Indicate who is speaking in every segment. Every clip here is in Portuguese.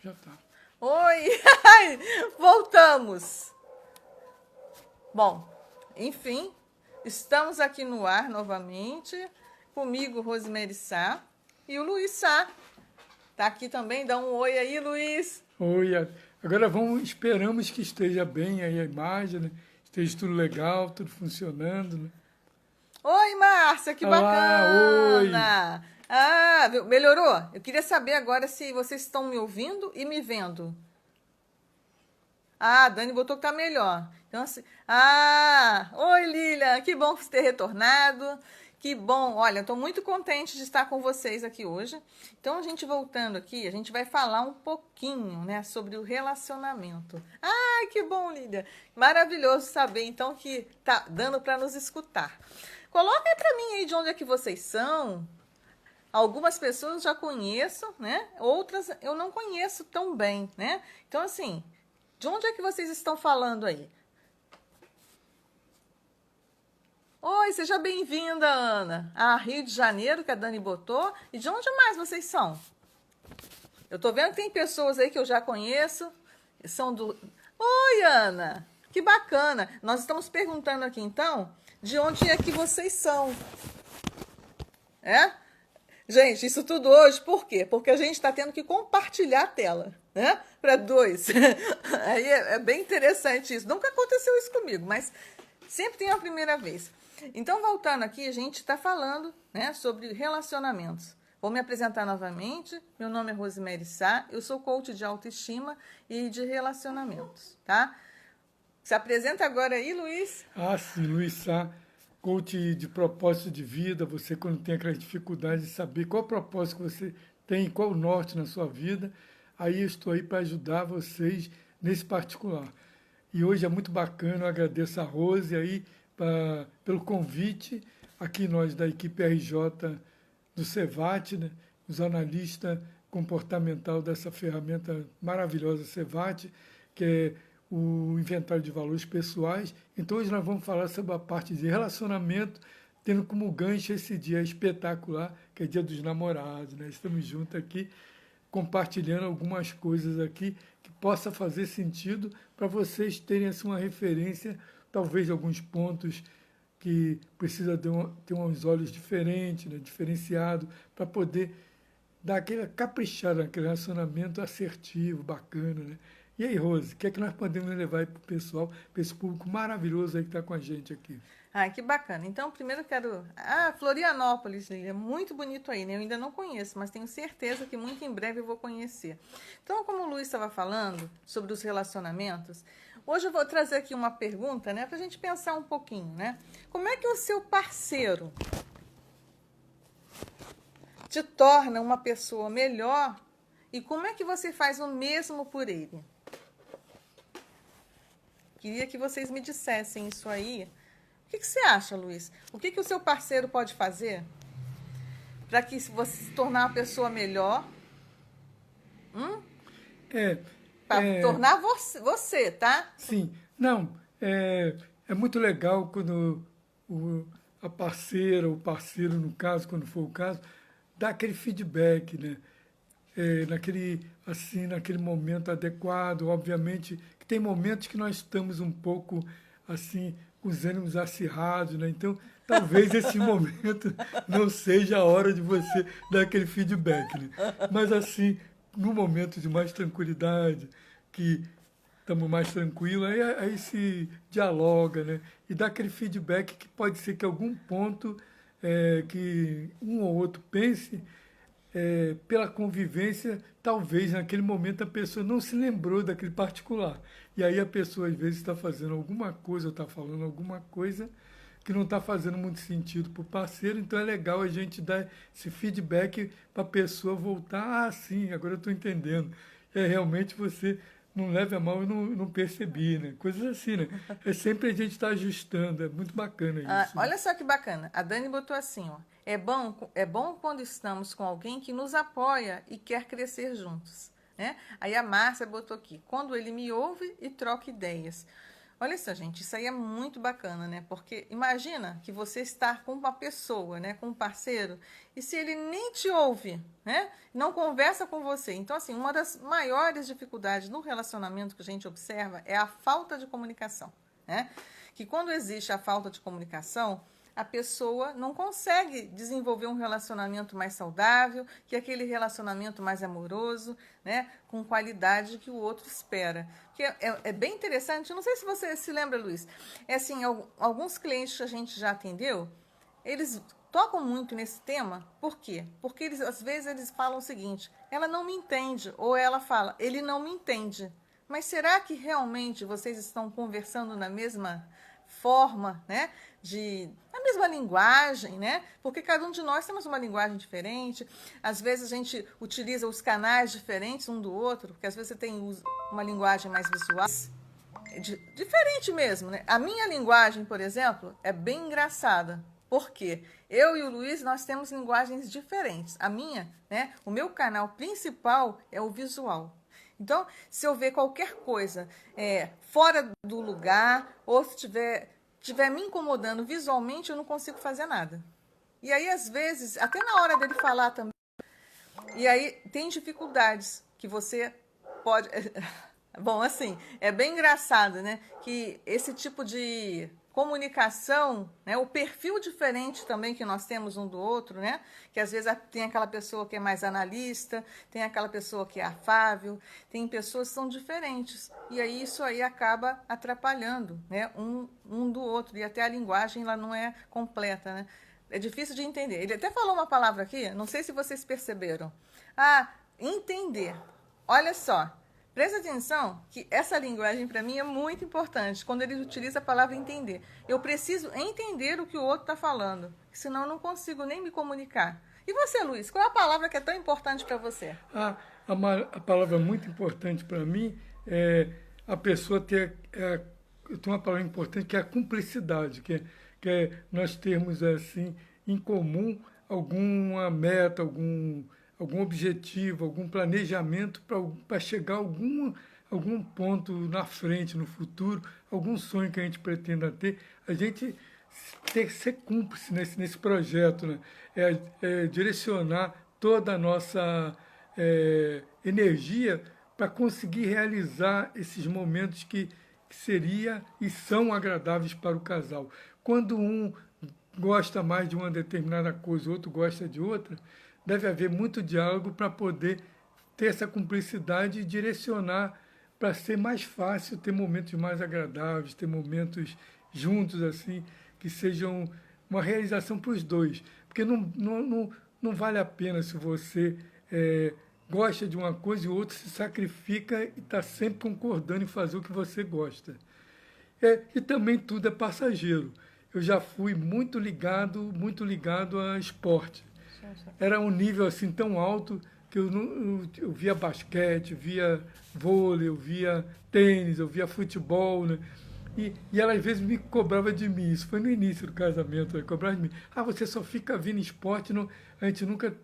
Speaker 1: Já tá.
Speaker 2: Oi! Voltamos! Bom, enfim, estamos aqui no ar novamente. Comigo, Rosemary Sá. E o Luiz Sá. Tá aqui também, dá um oi aí, Luiz.
Speaker 1: Oi, agora esperamos que esteja bem aí a imagem, né? Esteja tudo legal, tudo funcionando, né?
Speaker 2: Oi, Márcia, que
Speaker 1: Olá, oi!
Speaker 2: bacana! Ah, melhorou? Eu queria saber agora se vocês estão me ouvindo e me vendo. Ah, a Dani botou que tá melhor. Então, assim, oi, Lilian, que bom você ter retornado. Que bom, olha, estou muito contente de estar com vocês aqui hoje. Então, a gente voltando aqui, a gente vai falar um pouquinho, né, sobre o relacionamento. Ai, que bom, Lilian. Maravilhoso saber, então, que tá dando para nos escutar. Coloca aí para mim aí de onde é que vocês são. Algumas pessoas eu já conheço, né? Outras eu não conheço tão bem, né? Então, assim, de onde é que vocês estão falando aí? Oi, seja bem-vinda, Ana. Ah, Rio de Janeiro, que a Dani botou. E de onde mais vocês são? Eu tô vendo que tem pessoas aí que eu já conheço. São do... Oi, Ana. Que bacana. Nós estamos perguntando aqui, então, de onde é que vocês são. É? Gente, isso tudo hoje, por quê? Porque a gente está tendo que compartilhar a tela, né? Para dois. Aí é bem interessante isso. Nunca aconteceu isso comigo, mas sempre tem a primeira vez. Então, voltando aqui, a gente está falando, né, sobre relacionamentos. Vou me apresentar novamente. Meu nome é Rosemary Sá, eu sou coach de autoestima e de relacionamentos, tá? Se apresenta agora aí, Luiz.
Speaker 1: Sim, Luiz Sá, coach de propósito de vida. Você, quando tem aquela dificuldade de saber qual o propósito que você tem, qual o norte na sua vida, aí eu estou aí para ajudar vocês nesse particular. E hoje é muito bacana, eu agradeço a Rose aí pelo convite. Aqui nós da equipe RJ do CEVAT, né, os analistas comportamental dessa ferramenta maravilhosa CEVAT, que é o inventário de valores pessoais. Então hoje nós vamos falar sobre a parte de relacionamento, tendo como gancho esse dia espetacular, que é Dia dos Namorados, né? Estamos juntos aqui, compartilhando algumas coisas aqui que possa fazer sentido para vocês terem assim, uma referência, talvez alguns pontos que precisa ter uns olhos diferentes, né, diferenciado, para poder dar aquela caprichada naquele relacionamento assertivo, bacana, né? E aí, Rose, o que é que nós podemos levar para o pessoal, para esse público maravilhoso aí que está com a gente aqui?
Speaker 2: Ah, que bacana. Então, primeiro eu quero... Florianópolis, é muito bonito aí, né? Eu ainda não conheço, mas tenho certeza que muito em breve eu vou conhecer. Então, como o Luiz estava falando sobre os relacionamentos, hoje eu vou trazer aqui uma pergunta, né? Para a gente pensar um pouquinho, né? Como é que o seu parceiro te torna uma pessoa melhor e como é que você faz o mesmo por ele? Queria que vocês me dissessem isso aí. O que você acha, Luiz? O que o seu parceiro pode fazer para que você se tornar uma pessoa melhor?
Speaker 1: É,
Speaker 2: Para tornar você, tá?
Speaker 1: sim, não, é muito legal quando a parceira, o parceiro, no caso, quando for o caso, dá aquele feedback, né? Naquele momento adequado. Obviamente que tem momentos que nós estamos um pouco assim, com os ânimos acirrados, né? Então, talvez esse momento não seja a hora de você dar aquele feedback, né? Mas assim, no momento de mais tranquilidade, que estamos mais tranquilos, aí se dialoga, né? E dá aquele feedback que pode ser que algum ponto que um ou outro pense, pela convivência, talvez naquele momento a pessoa não se lembrou daquele particular. E aí a pessoa às vezes está fazendo alguma coisa, ou está falando alguma coisa que não está fazendo muito sentido para o parceiro, então é legal a gente dar esse feedback para a pessoa voltar, sim, agora eu estou entendendo. Realmente você não leve a mal, eu não percebi, né? Coisas assim, né? É sempre a gente está ajustando, é muito bacana isso. Né?
Speaker 2: Olha só que bacana. A Dani botou assim, ó. É bom quando estamos com alguém que nos apoia e quer crescer juntos. Né? Aí a Márcia botou aqui. Quando ele me ouve e troca ideias. Olha só, gente, isso aí é muito bacana, né? Porque imagina que você está com uma pessoa, né, com um parceiro, e se ele nem te ouve, né, não conversa com você. Então, assim, uma das maiores dificuldades no relacionamento que a gente observa é a falta de comunicação, né? Que quando existe a falta de comunicação, a pessoa não consegue desenvolver um relacionamento mais saudável, que é aquele relacionamento mais amoroso, né, com qualidade que o outro espera. Que é bem interessante, eu não sei se você se lembra, Luiz, é assim, alguns clientes que a gente já atendeu, eles tocam muito nesse tema, por quê? Porque eles, às vezes eles falam o seguinte, ela não me entende, ou ela fala, ele não me entende. Mas será que realmente vocês estão conversando na mesma forma, né? Na mesma linguagem, né? Porque cada um de nós temos uma linguagem diferente. Às vezes a gente utiliza os canais diferentes um do outro, porque às vezes você tem uma linguagem mais visual, diferente mesmo, né? A minha linguagem, por exemplo, é bem engraçada. Porque eu e o Luiz, nós temos linguagens diferentes. A minha, né? O meu canal principal é o visual. Então, se eu ver qualquer coisa fora do lugar, ou se tiver me incomodando visualmente, eu não consigo fazer nada. E aí, às vezes, até na hora dele falar também, e aí tem dificuldades que você pode... Bom, assim, é bem engraçado, né? Que esse tipo de comunicação, né, o perfil diferente também que nós temos um do outro, né, que às vezes tem aquela pessoa que é mais analista, tem aquela pessoa que é afável, tem pessoas que são diferentes, e aí isso aí acaba atrapalhando, né, um do outro, e até a linguagem ela não é completa, né, é difícil de entender. Ele até falou uma palavra aqui, não sei se vocês perceberam, entender, olha só, presta atenção que essa linguagem para mim é muito importante, quando ele utiliza a palavra entender. Eu preciso entender o que o outro está falando, senão eu não consigo nem me comunicar. E você, Luiz, qual é a palavra que é tão importante para você?
Speaker 1: A palavra muito importante para mim é a pessoa ter... tem uma palavra importante que é a cumplicidade, que é nós termos assim, em comum alguma meta, algum objetivo, algum planejamento para chegar a algum ponto na frente, no futuro, algum sonho que a gente pretenda ter, a gente tem que ser cúmplice nesse projeto, né? Direcionar toda a nossa energia para conseguir realizar esses momentos que seria e são agradáveis para o casal. Quando um gosta mais de uma determinada coisa, o outro gosta de outra, deve haver muito diálogo para poder ter essa cumplicidade e direcionar para ser mais fácil ter momentos mais agradáveis, ter momentos juntos, assim, que sejam uma realização para os dois. Porque não vale a pena se você gosta de uma coisa e o outro se sacrifica e está sempre concordando em fazer o que você gosta. E também tudo é passageiro. Eu já fui muito ligado a esporte. Era um nível assim tão alto que eu via basquete, via vôlei, eu via tênis, eu via futebol, né? E ela às vezes me cobrava de mim, isso foi no início do casamento, ela cobrava de mim. Você só fica vendo esporte, a gente nunca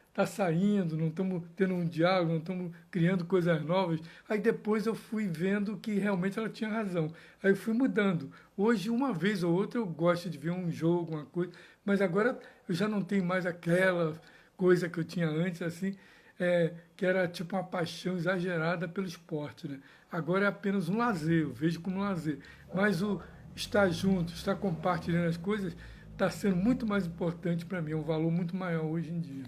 Speaker 1: está saindo, não estamos tendo um diálogo, não estamos criando coisas novas. Aí depois eu fui vendo que realmente ela tinha razão. Aí eu fui mudando. Hoje, uma vez ou outra, eu gosto de ver um jogo, uma coisa, mas agora eu já não tenho mais aquela coisa que eu tinha antes, assim, que era tipo uma paixão exagerada pelo esporte, né? Agora é apenas um lazer, eu vejo como um lazer. Mas o estar junto, estar compartilhando as coisas, está sendo muito mais importante para mim, é um valor muito maior hoje em dia.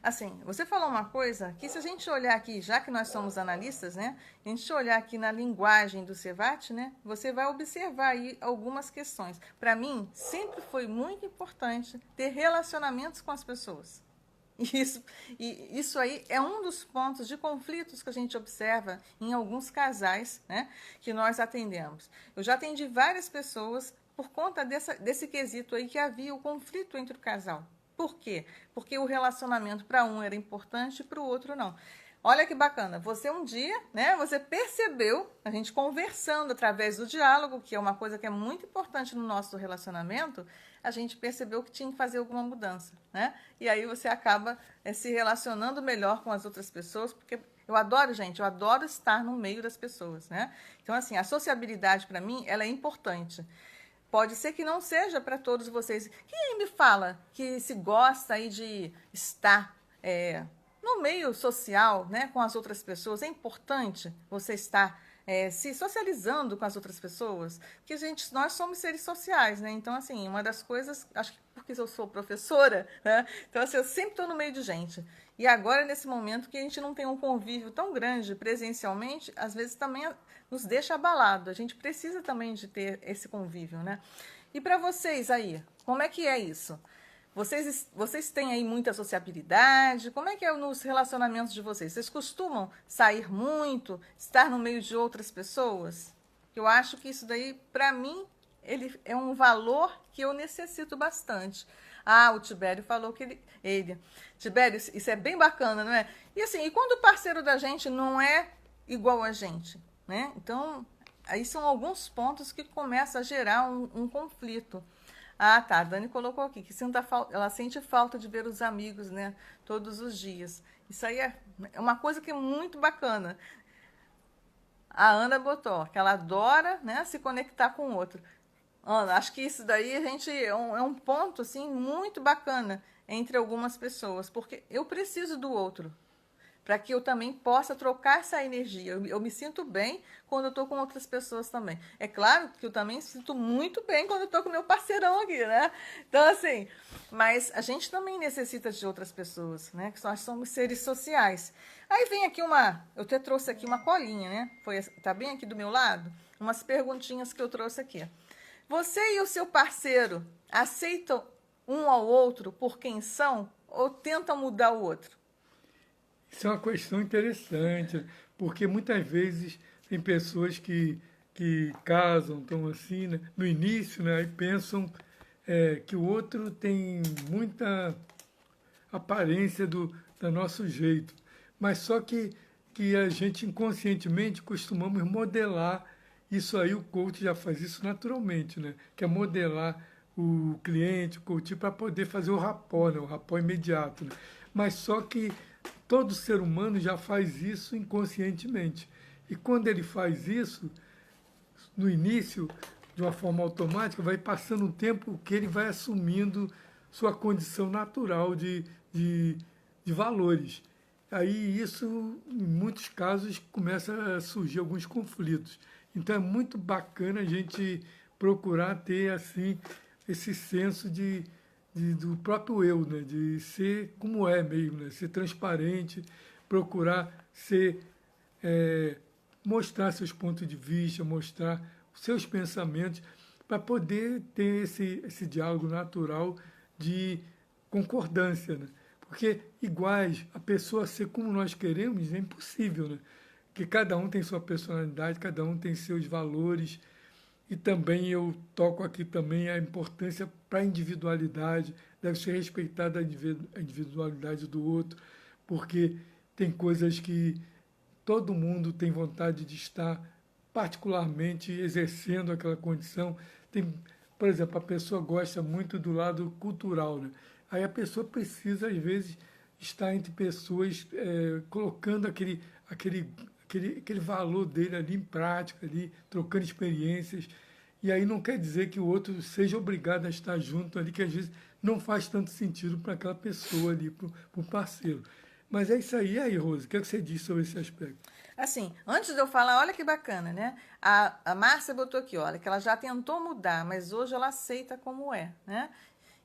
Speaker 2: Assim, você falou uma coisa que se a gente olhar aqui, já que nós somos analistas, né? A gente olhar aqui na linguagem do Cevat, né? Você vai observar aí algumas questões. Para mim, sempre foi muito importante ter relacionamentos com as pessoas. Isso aí é um dos pontos de conflitos que a gente observa em alguns casais, né? Que nós atendemos. Eu já atendi várias pessoas por conta desse quesito aí que havia o conflito entre o casal. Por quê? Porque o relacionamento para um era importante e para o outro não. Olha que bacana, você um dia, né, você percebeu, a gente conversando através do diálogo, que é uma coisa que é muito importante no nosso relacionamento, a gente percebeu que tinha que fazer alguma mudança, né? E aí você acaba se relacionando melhor com as outras pessoas, porque eu adoro, gente, eu adoro estar no meio das pessoas, né? Então, assim, a sociabilidade, para mim, ela é importante. Pode ser que não seja para todos vocês. Quem aí me fala que se gosta aí de estar no meio social, né, com as outras pessoas? É importante você estar se socializando com as outras pessoas, que nós somos seres sociais, né? Então, assim, uma das coisas, acho que porque eu sou professora, né? Então, assim, eu sempre estou no meio de gente. E agora, nesse momento que a gente não tem um convívio tão grande presencialmente, às vezes também nos deixa abalado. A gente precisa também de ter esse convívio, né? E para vocês aí, como é que é isso? Vocês têm aí muita sociabilidade? Como é que é nos relacionamentos de vocês? Vocês costumam sair muito, estar no meio de outras pessoas? Eu acho que isso daí, para mim, ele é um valor que eu necessito bastante. Ah, o Tibério falou que Tibério, isso é bem bacana, não é? E assim, e quando o parceiro da gente não é igual a gente, né? Então, aí são alguns pontos que começam a gerar um conflito. Ah, tá. A Dani colocou aqui que ela sente falta de ver os amigos, né? Todos os dias. Isso aí é uma coisa que é muito bacana. A Ana botou que ela adora, né, se conectar com o outro. Ana, acho que isso daí é um ponto assim muito bacana entre algumas pessoas, porque eu preciso do outro para que eu também possa trocar essa energia. Eu me sinto bem quando eu estou com outras pessoas também. É claro que eu também sinto muito bem quando eu estou com meu parceirão aqui, né? Então, assim, mas a gente também necessita de outras pessoas, né? Que nós somos seres sociais. Aí vem aqui eu até trouxe aqui uma colinha, né? Tá bem aqui do meu lado? Umas perguntinhas que eu trouxe aqui. Você e o seu parceiro aceitam um ao outro por quem são ou tentam mudar o outro?
Speaker 1: Isso é uma questão interessante, porque muitas vezes tem pessoas que casam, estão assim, né, no início, né, e pensam que o outro tem muita aparência do nosso jeito, mas só que a gente inconscientemente costumamos modelar isso aí, o coach já faz isso naturalmente, né, que é modelar o cliente, o coach, para poder fazer o rapport, né, o rapport imediato, né, mas só que todo ser humano já faz isso inconscientemente. E quando ele faz isso, no início, de uma forma automática, vai passando um tempo que ele vai assumindo sua condição natural de valores. Aí isso, em muitos casos, começa a surgir alguns conflitos. Então é muito bacana a gente procurar ter assim esse senso do próprio eu, né? De ser como é mesmo, né? Ser transparente, procurar mostrar seus pontos de vista, mostrar os seus pensamentos, para poder ter esse diálogo natural de concordância. Né? Porque iguais, a pessoa ser como nós queremos é impossível, né? Porque cada um tem sua personalidade, cada um tem seus valores, e também eu toco aqui também a importância para a individualidade, deve ser respeitada a individualidade do outro, porque tem coisas que todo mundo tem vontade de estar particularmente exercendo aquela condição. Tem, por exemplo, a pessoa gosta muito do lado cultural, né? Aí a pessoa precisa, às vezes, estar entre pessoas colocando aquele valor dele ali em prática, ali, trocando experiências. E aí não quer dizer que o outro seja obrigado a estar junto ali, que às vezes não faz tanto sentido para aquela pessoa ali, para o parceiro. Mas é isso aí. E aí, Rose, o que você diz sobre esse aspecto?
Speaker 2: Assim, antes de eu falar, olha que bacana, né? A Márcia botou aqui, olha, que ela já tentou mudar, mas hoje ela aceita como é, né?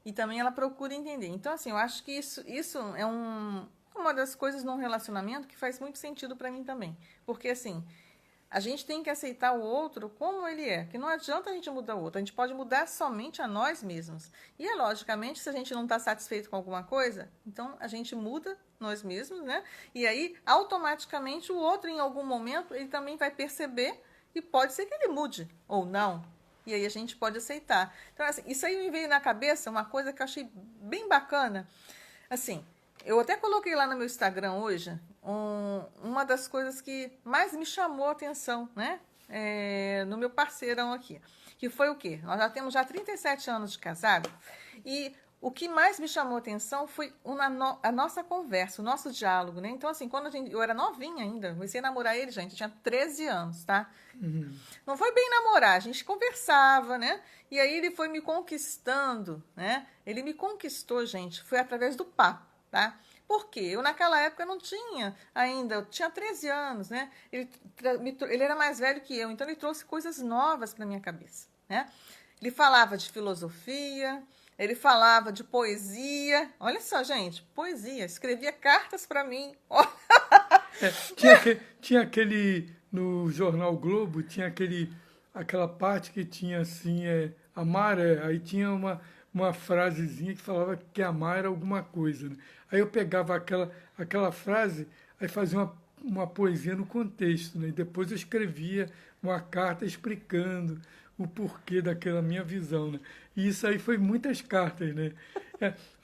Speaker 2: E também ela procura entender. Então, assim, eu acho que isso é uma das coisas num relacionamento que faz muito sentido para mim também. Porque, assim, a gente tem que aceitar o outro como ele é, que não adianta a gente mudar o outro, a gente pode mudar somente a nós mesmos. E é logicamente, se a gente não está satisfeito com alguma coisa, então a gente muda nós mesmos, né? E aí, automaticamente, o outro, em algum momento, ele também vai perceber e pode ser que ele mude ou não. E aí a gente pode aceitar. Então, assim, isso aí me veio na cabeça uma coisa que eu achei bem bacana. Assim, eu até coloquei lá no meu Instagram hoje uma das coisas que mais me chamou a atenção, né? No meu parceirão aqui. que foi o quê? Nós já temos já 37 anos de casado e o que mais me chamou a atenção foi a nossa conversa, o nosso diálogo, né? Então, assim, eu era novinha ainda, comecei a namorar ele, gente, eu tinha 13 anos, tá? Não foi bem namorar, a gente conversava, né? E aí ele foi me conquistando, né? Ele me conquistou, gente, foi através do papo, tá? Por quê? Eu naquela época não tinha ainda, eu tinha 13 anos, né? Ele era mais velho que eu, então ele trouxe coisas novas para minha cabeça, né? Ele falava de filosofia, ele falava de poesia. Olha só, gente, poesia. Escrevia cartas para mim.
Speaker 1: Tinha aquele, no jornal Globo, tinha aquela parte que tinha assim, amar aí tinha uma frasezinha que falava que amar era alguma coisa, né? Aí eu pegava aquela frase, aí fazia uma poesia no contexto, né? E depois eu escrevia uma carta explicando o porquê daquela minha visão, né? E isso aí foi muitas cartas, né?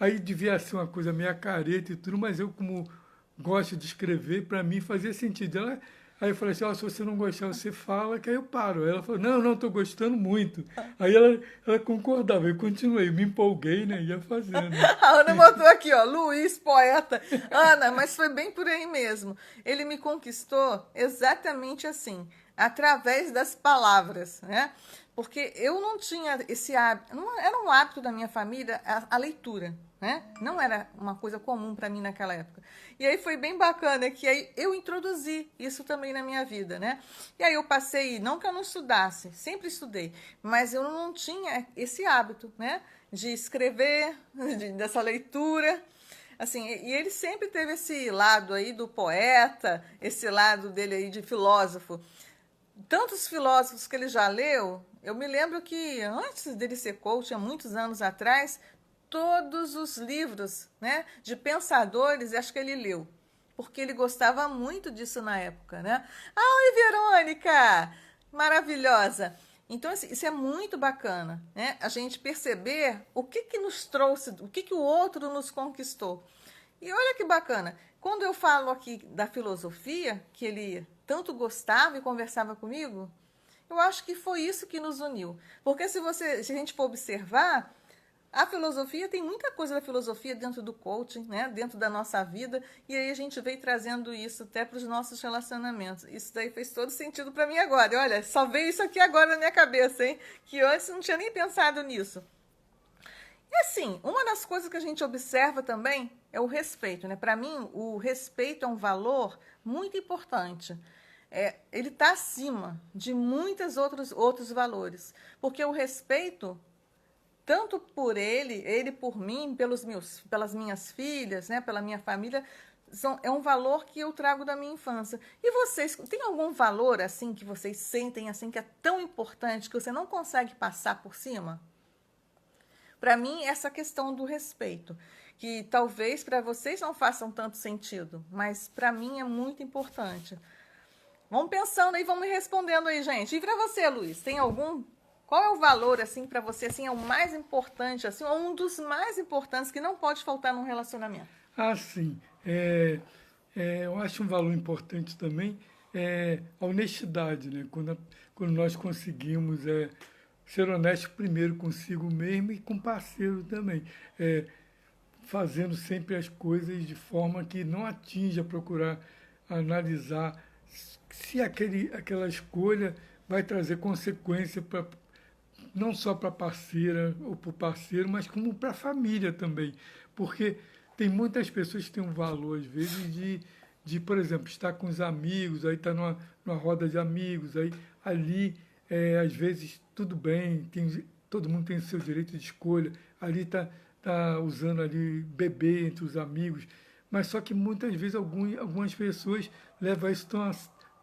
Speaker 1: Aí devia ser uma coisa meio careta e tudo, mas eu, como gosto de escrever, para mim fazia sentido. Aí eu falei assim, se você não gostar, você fala, que aí eu paro. Aí ela falou, não, estou gostando muito. Aí ela concordava, eu continuei, me empolguei, né? Ia fazendo.
Speaker 2: A Ana botou aqui, ó, Luiz, poeta. Ana, mas foi bem por aí mesmo. Ele me conquistou exatamente assim, através das palavras, né? Porque eu não tinha esse hábito, não era um hábito da minha família a leitura, né? Não era uma coisa comum para mim naquela época. E aí foi bem bacana que aí eu introduzi isso também na minha vida, né? E aí eu passei, não que eu não estudasse, sempre estudei, mas eu não tinha esse hábito, né? De escrever, dessa leitura. Assim, e ele sempre teve esse lado aí do poeta, esse lado dele aí de filósofo. Tantos filósofos que ele já leu, eu me lembro que antes dele ser coach, há muitos anos atrás, todos os livros, né, de pensadores, acho que ele leu, porque ele gostava muito disso na época, né? Oi, Verônica! Maravilhosa! Então, assim, isso é muito bacana, né? A gente perceber o que nos trouxe, o que o outro nos conquistou. E olha que bacana, quando eu falo aqui da filosofia, que ele tanto gostava e conversava comigo, eu acho que foi isso que nos uniu. Porque se a gente for observar, a filosofia, tem muita coisa da filosofia dentro do coaching, né? Dentro da nossa vida, e aí a gente veio trazendo isso até para os nossos relacionamentos. Isso daí fez todo sentido para mim agora. E olha, só veio isso aqui agora na minha cabeça, hein? Que antes não tinha nem pensado nisso. E assim, uma das coisas que a gente observa também é o respeito, né? Para mim, o respeito é um valor muito importante. Ele está acima de muitos outros valores, porque o respeito, tanto por ele por mim, pelas minhas filhas, né, pela minha família, é um valor que eu trago da minha infância. E vocês, tem algum valor assim que vocês sentem assim que é tão importante que você não consegue passar por cima? Para mim, essa questão do respeito, que talvez para vocês não façam tanto sentido, mas para mim é muito importante. Vamos pensando aí, vamos me respondendo aí, gente. E para você, Luiz, tem algum? Qual é o valor, assim, para você, assim, é o mais importante, assim, ou um dos mais importantes que não pode faltar num relacionamento?
Speaker 1: Sim. Eu acho um valor importante também a honestidade, né? Quando nós conseguimos ser honesto primeiro consigo mesmo e com o parceiro também. Fazendo sempre as coisas de forma que não atinja, procurar analisar se aquela escolha vai trazer consequência não só para a parceira ou para o parceiro, mas como para a família também. Porque tem muitas pessoas que têm um valor, às vezes, por exemplo, estar com os amigos, aí está numa roda de amigos, aí ali, às vezes, tudo bem, todo mundo tem o seu direito de escolha, ali está usando ali beber entre os amigos, mas só que muitas vezes algumas pessoas levam isso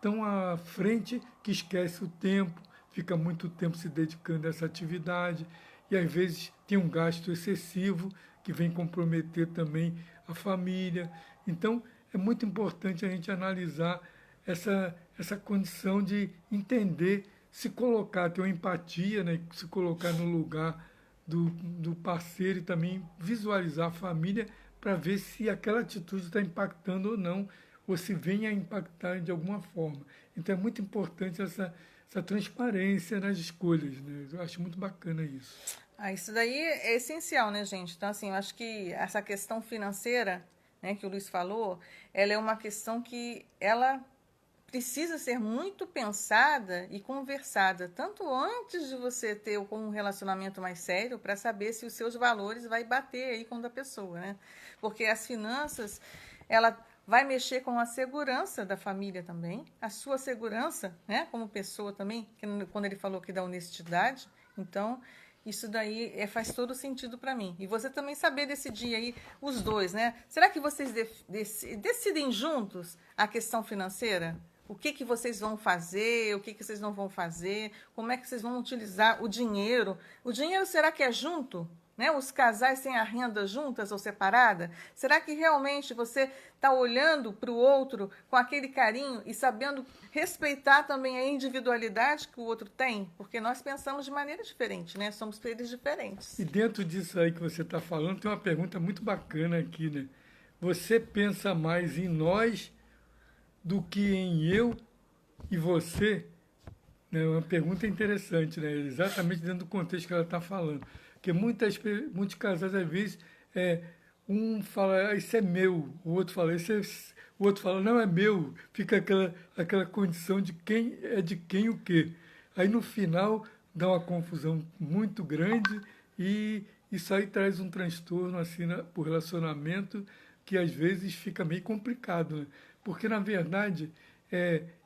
Speaker 1: tão à frente que esquece o tempo, fica muito tempo se dedicando a essa atividade e às vezes tem um gasto excessivo que vem comprometer também a família. Então, é muito importante a gente analisar essa condição de entender, se colocar, ter uma empatia, né? Se colocar no lugar do parceiro e também visualizar a família para ver se aquela atitude está impactando ou não, ou se vem a impactar de alguma forma. Então é muito importante essa essa transparência nas escolhas, né? Eu acho muito bacana isso.
Speaker 2: Isso daí é essencial, né, gente? Então, assim, eu acho que essa questão financeira, né, que o Luiz falou, ela é uma questão que ela precisa ser muito pensada e conversada, tanto antes de você ter um relacionamento mais sério, para saber se os seus valores vai bater aí com o da pessoa, né? Porque as finanças, ela vai mexer com a segurança da família também, a sua segurança, né, como pessoa também, que quando ele falou que da honestidade, então isso daí faz todo sentido para mim. E você também saber decidir aí os dois, né? Será que vocês decidem juntos a questão financeira? O que vocês vão fazer, o que vocês não vão fazer, como é que vocês vão utilizar o dinheiro. O dinheiro será que é junto? Né? Os casais têm a renda juntas ou separada? Será que realmente você está olhando para o outro com aquele carinho e sabendo respeitar também a individualidade que o outro tem? Porque nós pensamos de maneira diferente, né? Somos seres diferentes.
Speaker 1: E dentro disso aí que você está falando, tem uma pergunta muito bacana aqui, né? Você pensa mais em nós do que em eu e você? É uma pergunta interessante, né? Exatamente dentro do contexto que ela está falando. Porque muitos casais, às vezes, um fala, isso é meu, o outro fala, o outro fala, não é meu. Fica aquela condição de quem é de quem o quê. Aí, no final, dá uma confusão muito grande e isso aí traz um transtorno assim, por relacionamento que, às vezes, fica meio complicado, né? Porque, na verdade,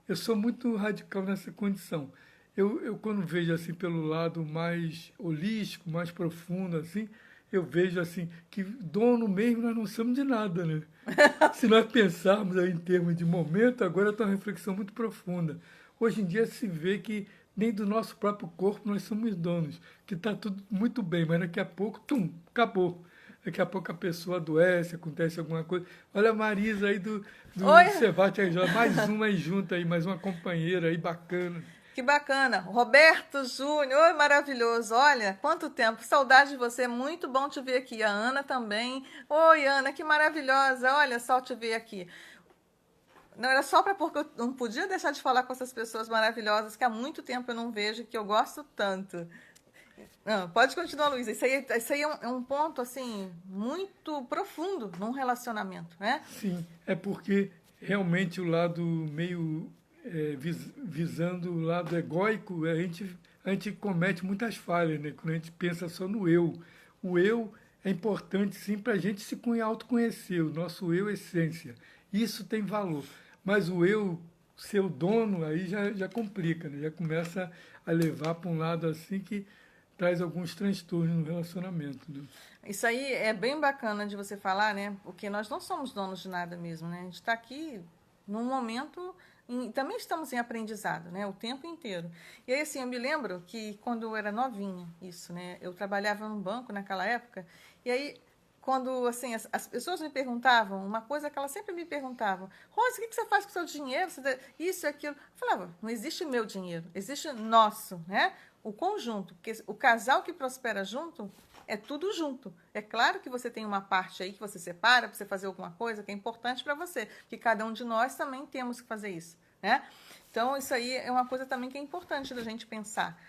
Speaker 1: eu sou muito radical nessa condição. Eu quando vejo assim pelo lado mais holístico, mais profundo, assim, eu vejo assim que dono mesmo nós não somos de nada, né? Se nós pensarmos aí em termos de momento, agora está uma reflexão muito profunda. Hoje em dia se vê que nem do nosso próprio corpo nós somos donos, que está tudo muito bem, mas daqui a pouco, acabou. Daqui a pouco a pessoa adoece, acontece alguma coisa. Olha a Marisa aí do Cevate aí, mais uma aí junto aí, mais uma companheira aí bacana.
Speaker 2: Que bacana. Roberto Júnior, oi, maravilhoso. Olha, quanto tempo. Saudade de você, muito bom te ver aqui. A Ana também. Oi, Ana, que maravilhosa. Olha só te ver aqui. Não era só porque eu não podia deixar de falar com essas pessoas maravilhosas que há muito tempo eu não vejo e que eu gosto tanto. Não, pode continuar, Luísa. Isso aí é um ponto, assim, muito profundo num relacionamento, né?
Speaker 1: Sim, é porque realmente o lado meio visando o lado egóico, a gente comete muitas falhas, né? Quando a gente pensa só no eu. O eu é importante, sim, para a gente se autoconhecer, o nosso eu essência. Isso tem valor. Mas o eu ser o dono, aí já complica, né? Já começa a levar para um lado assim que traz alguns transtornos no relacionamento. Né?
Speaker 2: Isso aí é bem bacana de você falar, né? Porque nós não somos donos de nada mesmo, né? A gente está aqui num momento, também estamos em aprendizado, né? O tempo inteiro. E aí, assim, eu me lembro que quando eu era novinha, isso, né? Eu trabalhava num banco naquela época, e aí, quando, assim, as pessoas me perguntavam, uma coisa que elas sempre me perguntavam, Rose, o que você faz com o seu dinheiro? Isso e aquilo. Eu falava, não existe meu dinheiro, existe nosso, né? O conjunto, porque o casal que prospera junto é tudo junto. É claro que você tem uma parte aí que você separa para você fazer alguma coisa que é importante para você, que cada um de nós também temos que fazer isso, né? Então, isso aí é uma coisa também que é importante da gente pensar.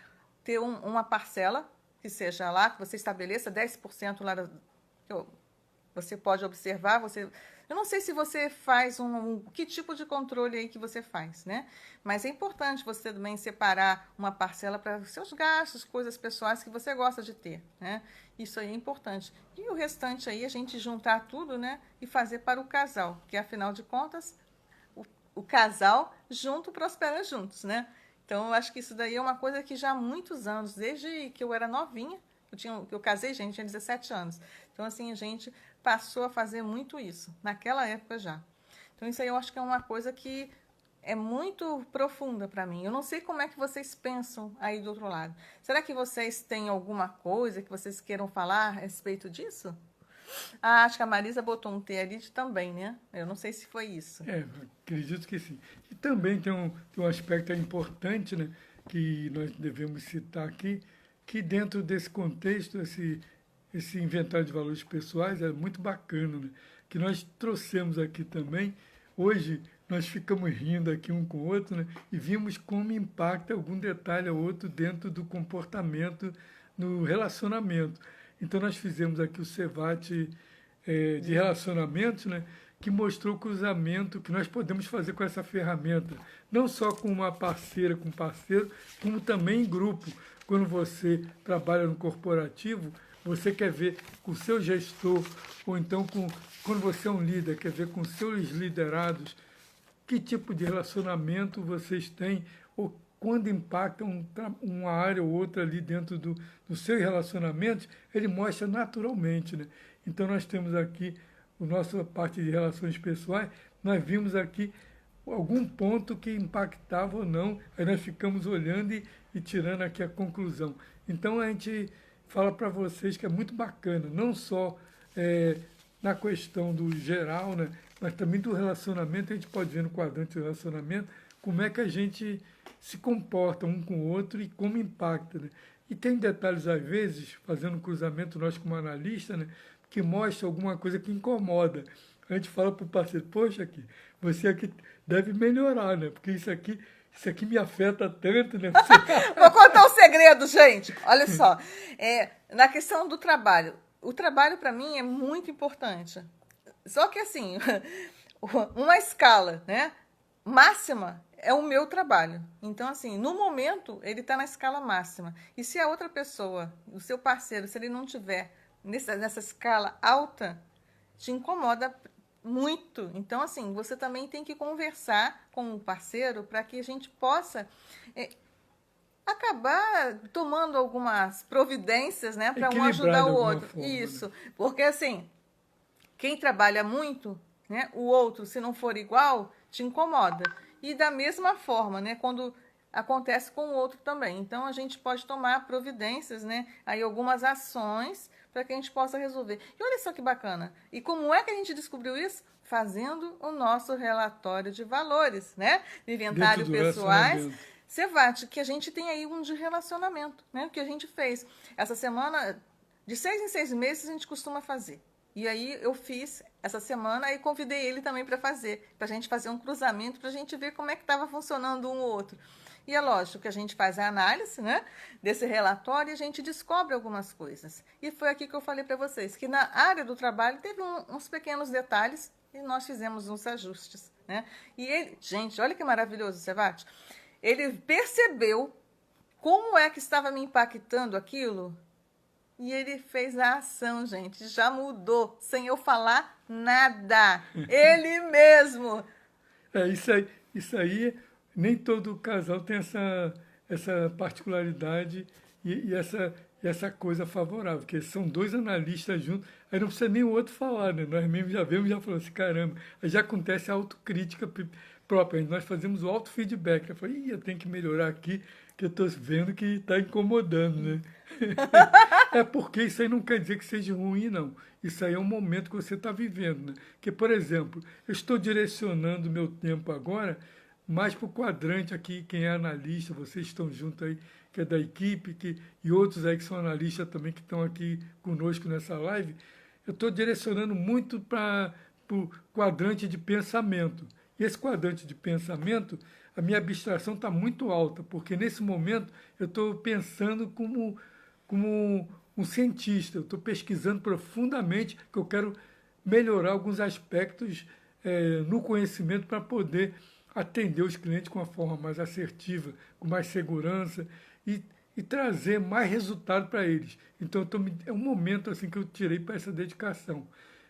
Speaker 2: Ter uma parcela, que seja lá, que você estabeleça 10% lá, você pode observar, eu não sei se você faz que tipo de controle aí que você faz, né? Mas é importante você também separar uma parcela para os seus gastos, coisas pessoais que você gosta de ter, né? Isso aí é importante. E o restante aí a gente juntar tudo, né? E fazer para o casal, que afinal de contas, o casal junto prospera juntos, né? Então eu acho que isso daí é uma coisa que já há muitos anos, desde que eu era novinha, eu casei, gente, tinha 17 anos. Então, assim, a gente passou a fazer muito isso, naquela época já. Então, isso aí eu acho que é uma coisa que é muito profunda para mim. Eu não sei como é que vocês pensam aí do outro lado. Será que vocês têm alguma coisa que vocês queiram falar a respeito disso? Ah, acho que a Marisa botou um T ali também, né? Eu não sei se foi isso.
Speaker 1: Acredito que sim. E também tem um aspecto importante, né, que nós devemos citar aqui, que dentro desse contexto, esse inventário de valores pessoais é muito bacana, né? Que nós trouxemos aqui também. Hoje, nós ficamos rindo aqui um com o outro, né? E vimos como impacta algum detalhe ou outro dentro do comportamento no relacionamento. Então, nós fizemos aqui o Cevate de relacionamentos, né? Que mostrou o cruzamento que nós podemos fazer com essa ferramenta, não só com uma parceira, com um parceiro, como também em grupo. Quando você trabalha no corporativo, você quer ver com o seu gestor, ou então quando você é um líder, quer ver com seus liderados, que tipo de relacionamento vocês têm, ou quando impacta uma área ou outra ali dentro dos seus relacionamentos, ele mostra naturalmente, né? Então, nós temos aqui a nossa parte de relações pessoais, nós vimos aqui algum ponto que impactava ou não, aí nós ficamos olhando e tirando aqui a conclusão. Então, a gente fala para vocês que é muito bacana, não só na questão do geral, né, mas também do relacionamento. A gente pode ver no quadrante do relacionamento como é que a gente se comporta um com o outro e como impacta, né? E tem detalhes, às vezes, fazendo um cruzamento nós como analista, né, que mostra alguma coisa que incomoda. A gente fala para o parceiro, poxa, aqui, você aqui deve melhorar, né? Porque isso aqui me afeta tanto, né?
Speaker 2: Vou contar um segredo, gente. Olha só. Na questão do trabalho. O trabalho, para mim, é muito importante. Só que, assim, uma escala, né, máxima é o meu trabalho. Então, assim, no momento, ele está na escala máxima. E se a outra pessoa, o seu parceiro, se ele não tiver nessa escala alta, te incomoda muito. Então, assim, você também tem que conversar com o parceiro para que a gente possa acabar tomando algumas providências, né, para um ajudar o outro.
Speaker 1: Forma,
Speaker 2: isso,
Speaker 1: né?
Speaker 2: porque assim, quem trabalha muito, né, o outro, se não for igual, te incomoda. E da mesma forma, né, quando acontece com o outro também. Então, a gente pode tomar providências, né, aí algumas ações para que a gente possa resolver. E olha só que bacana. E como é que a gente descobriu isso? Fazendo o nosso relatório de valores, né? Inventário pessoais. Cevate, que a gente tem aí um de relacionamento, né? Que a gente fez. Essa semana, de 6 em 6 meses, a gente costuma fazer. E aí eu fiz essa semana e convidei ele também para fazer, para a gente fazer um cruzamento, para a gente ver como é que estava funcionando um ou outro. E é lógico que a gente faz a análise, né, desse relatório e a gente descobre algumas coisas. E foi aqui que eu falei para vocês, que na área do trabalho teve uns pequenos detalhes e nós fizemos uns ajustes, né? E ele, gente, olha que maravilhoso, Cevate. Ele percebeu como é que estava me impactando aquilo e ele fez a ação, gente. Já mudou, sem eu falar nada. Ele mesmo.
Speaker 1: Isso aí, nem todo casal tem essa particularidade e essa coisa favorável, porque são dois analistas juntos, aí não precisa nem o outro falar, né? Nós mesmos já vemos, já falamos assim, caramba, aí já acontece a autocrítica própria, nós fazemos o auto-feedback. Eu falei, eu tenho que melhorar aqui, que eu estou vendo que está incomodando, né? É porque isso aí não quer dizer que seja ruim, não. Isso aí é um momento que você está vivendo, né? Que, por exemplo, eu estou direcionando o meu tempo agora mais para o quadrante aqui, quem é analista, vocês estão juntos aí, que é da equipe, e outros aí que são analistas também, que estão aqui conosco nessa live. Eu estou direcionando muito para o quadrante de pensamento. E esse quadrante de pensamento, a minha abstração está muito alta, porque nesse momento eu estou pensando como um cientista, eu estou pesquisando profundamente, que eu quero melhorar alguns aspectos no conhecimento para poder atender os clientes com uma forma mais assertiva, com mais segurança e trazer mais resultado para eles. Então, é um momento assim que eu tirei para essa dedicação.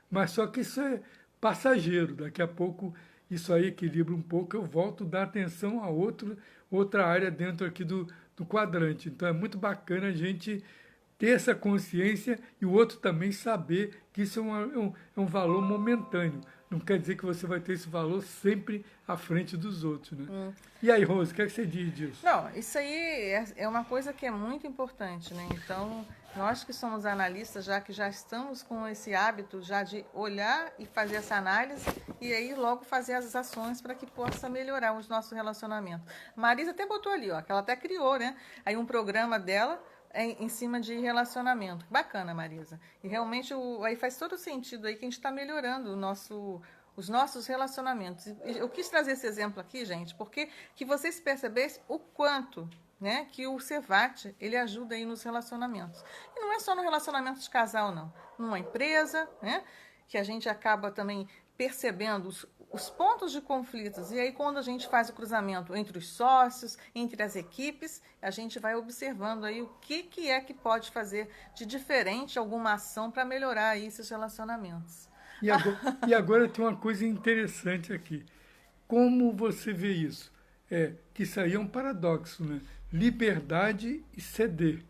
Speaker 1: Mas só que isso é passageiro, daqui a pouco isso aí equilibra um pouco, eu volto a dar atenção a outra área dentro aqui do quadrante. Então é muito bacana a gente ter essa consciência e o outro também saber que isso é um valor momentâneo. Não quer dizer que você vai ter esse valor sempre à frente dos outros, né? E aí, Rose, o que é que você diz disso?
Speaker 2: Não, isso aí é uma coisa que é muito importante, né? Então, nós que somos analistas, já que já estamos com esse hábito já de olhar e fazer essa análise e aí logo fazer as ações para que possa melhorar o nosso relacionamento. Marisa até botou ali, ó, que ela até criou, né? Aí um programa dela em cima de relacionamento. Bacana, Marisa. E realmente aí faz todo sentido aí que a gente está melhorando os nossos relacionamentos. Eu quis trazer esse exemplo aqui, gente, porque que vocês percebessem o quanto, né, que o Cevat, ele ajuda aí nos relacionamentos. E não é só no relacionamento de casal, não. Numa empresa, né, que a gente acaba também percebendo os pontos de conflitos. E aí, quando a gente faz o cruzamento entre os sócios, entre as equipes, a gente vai observando aí o que é que pode fazer de diferente alguma ação para melhorar aí esses relacionamentos.
Speaker 1: E agora tem uma coisa interessante aqui. Como você vê isso? Que isso aí é um paradoxo, né? Liberdade e ceder.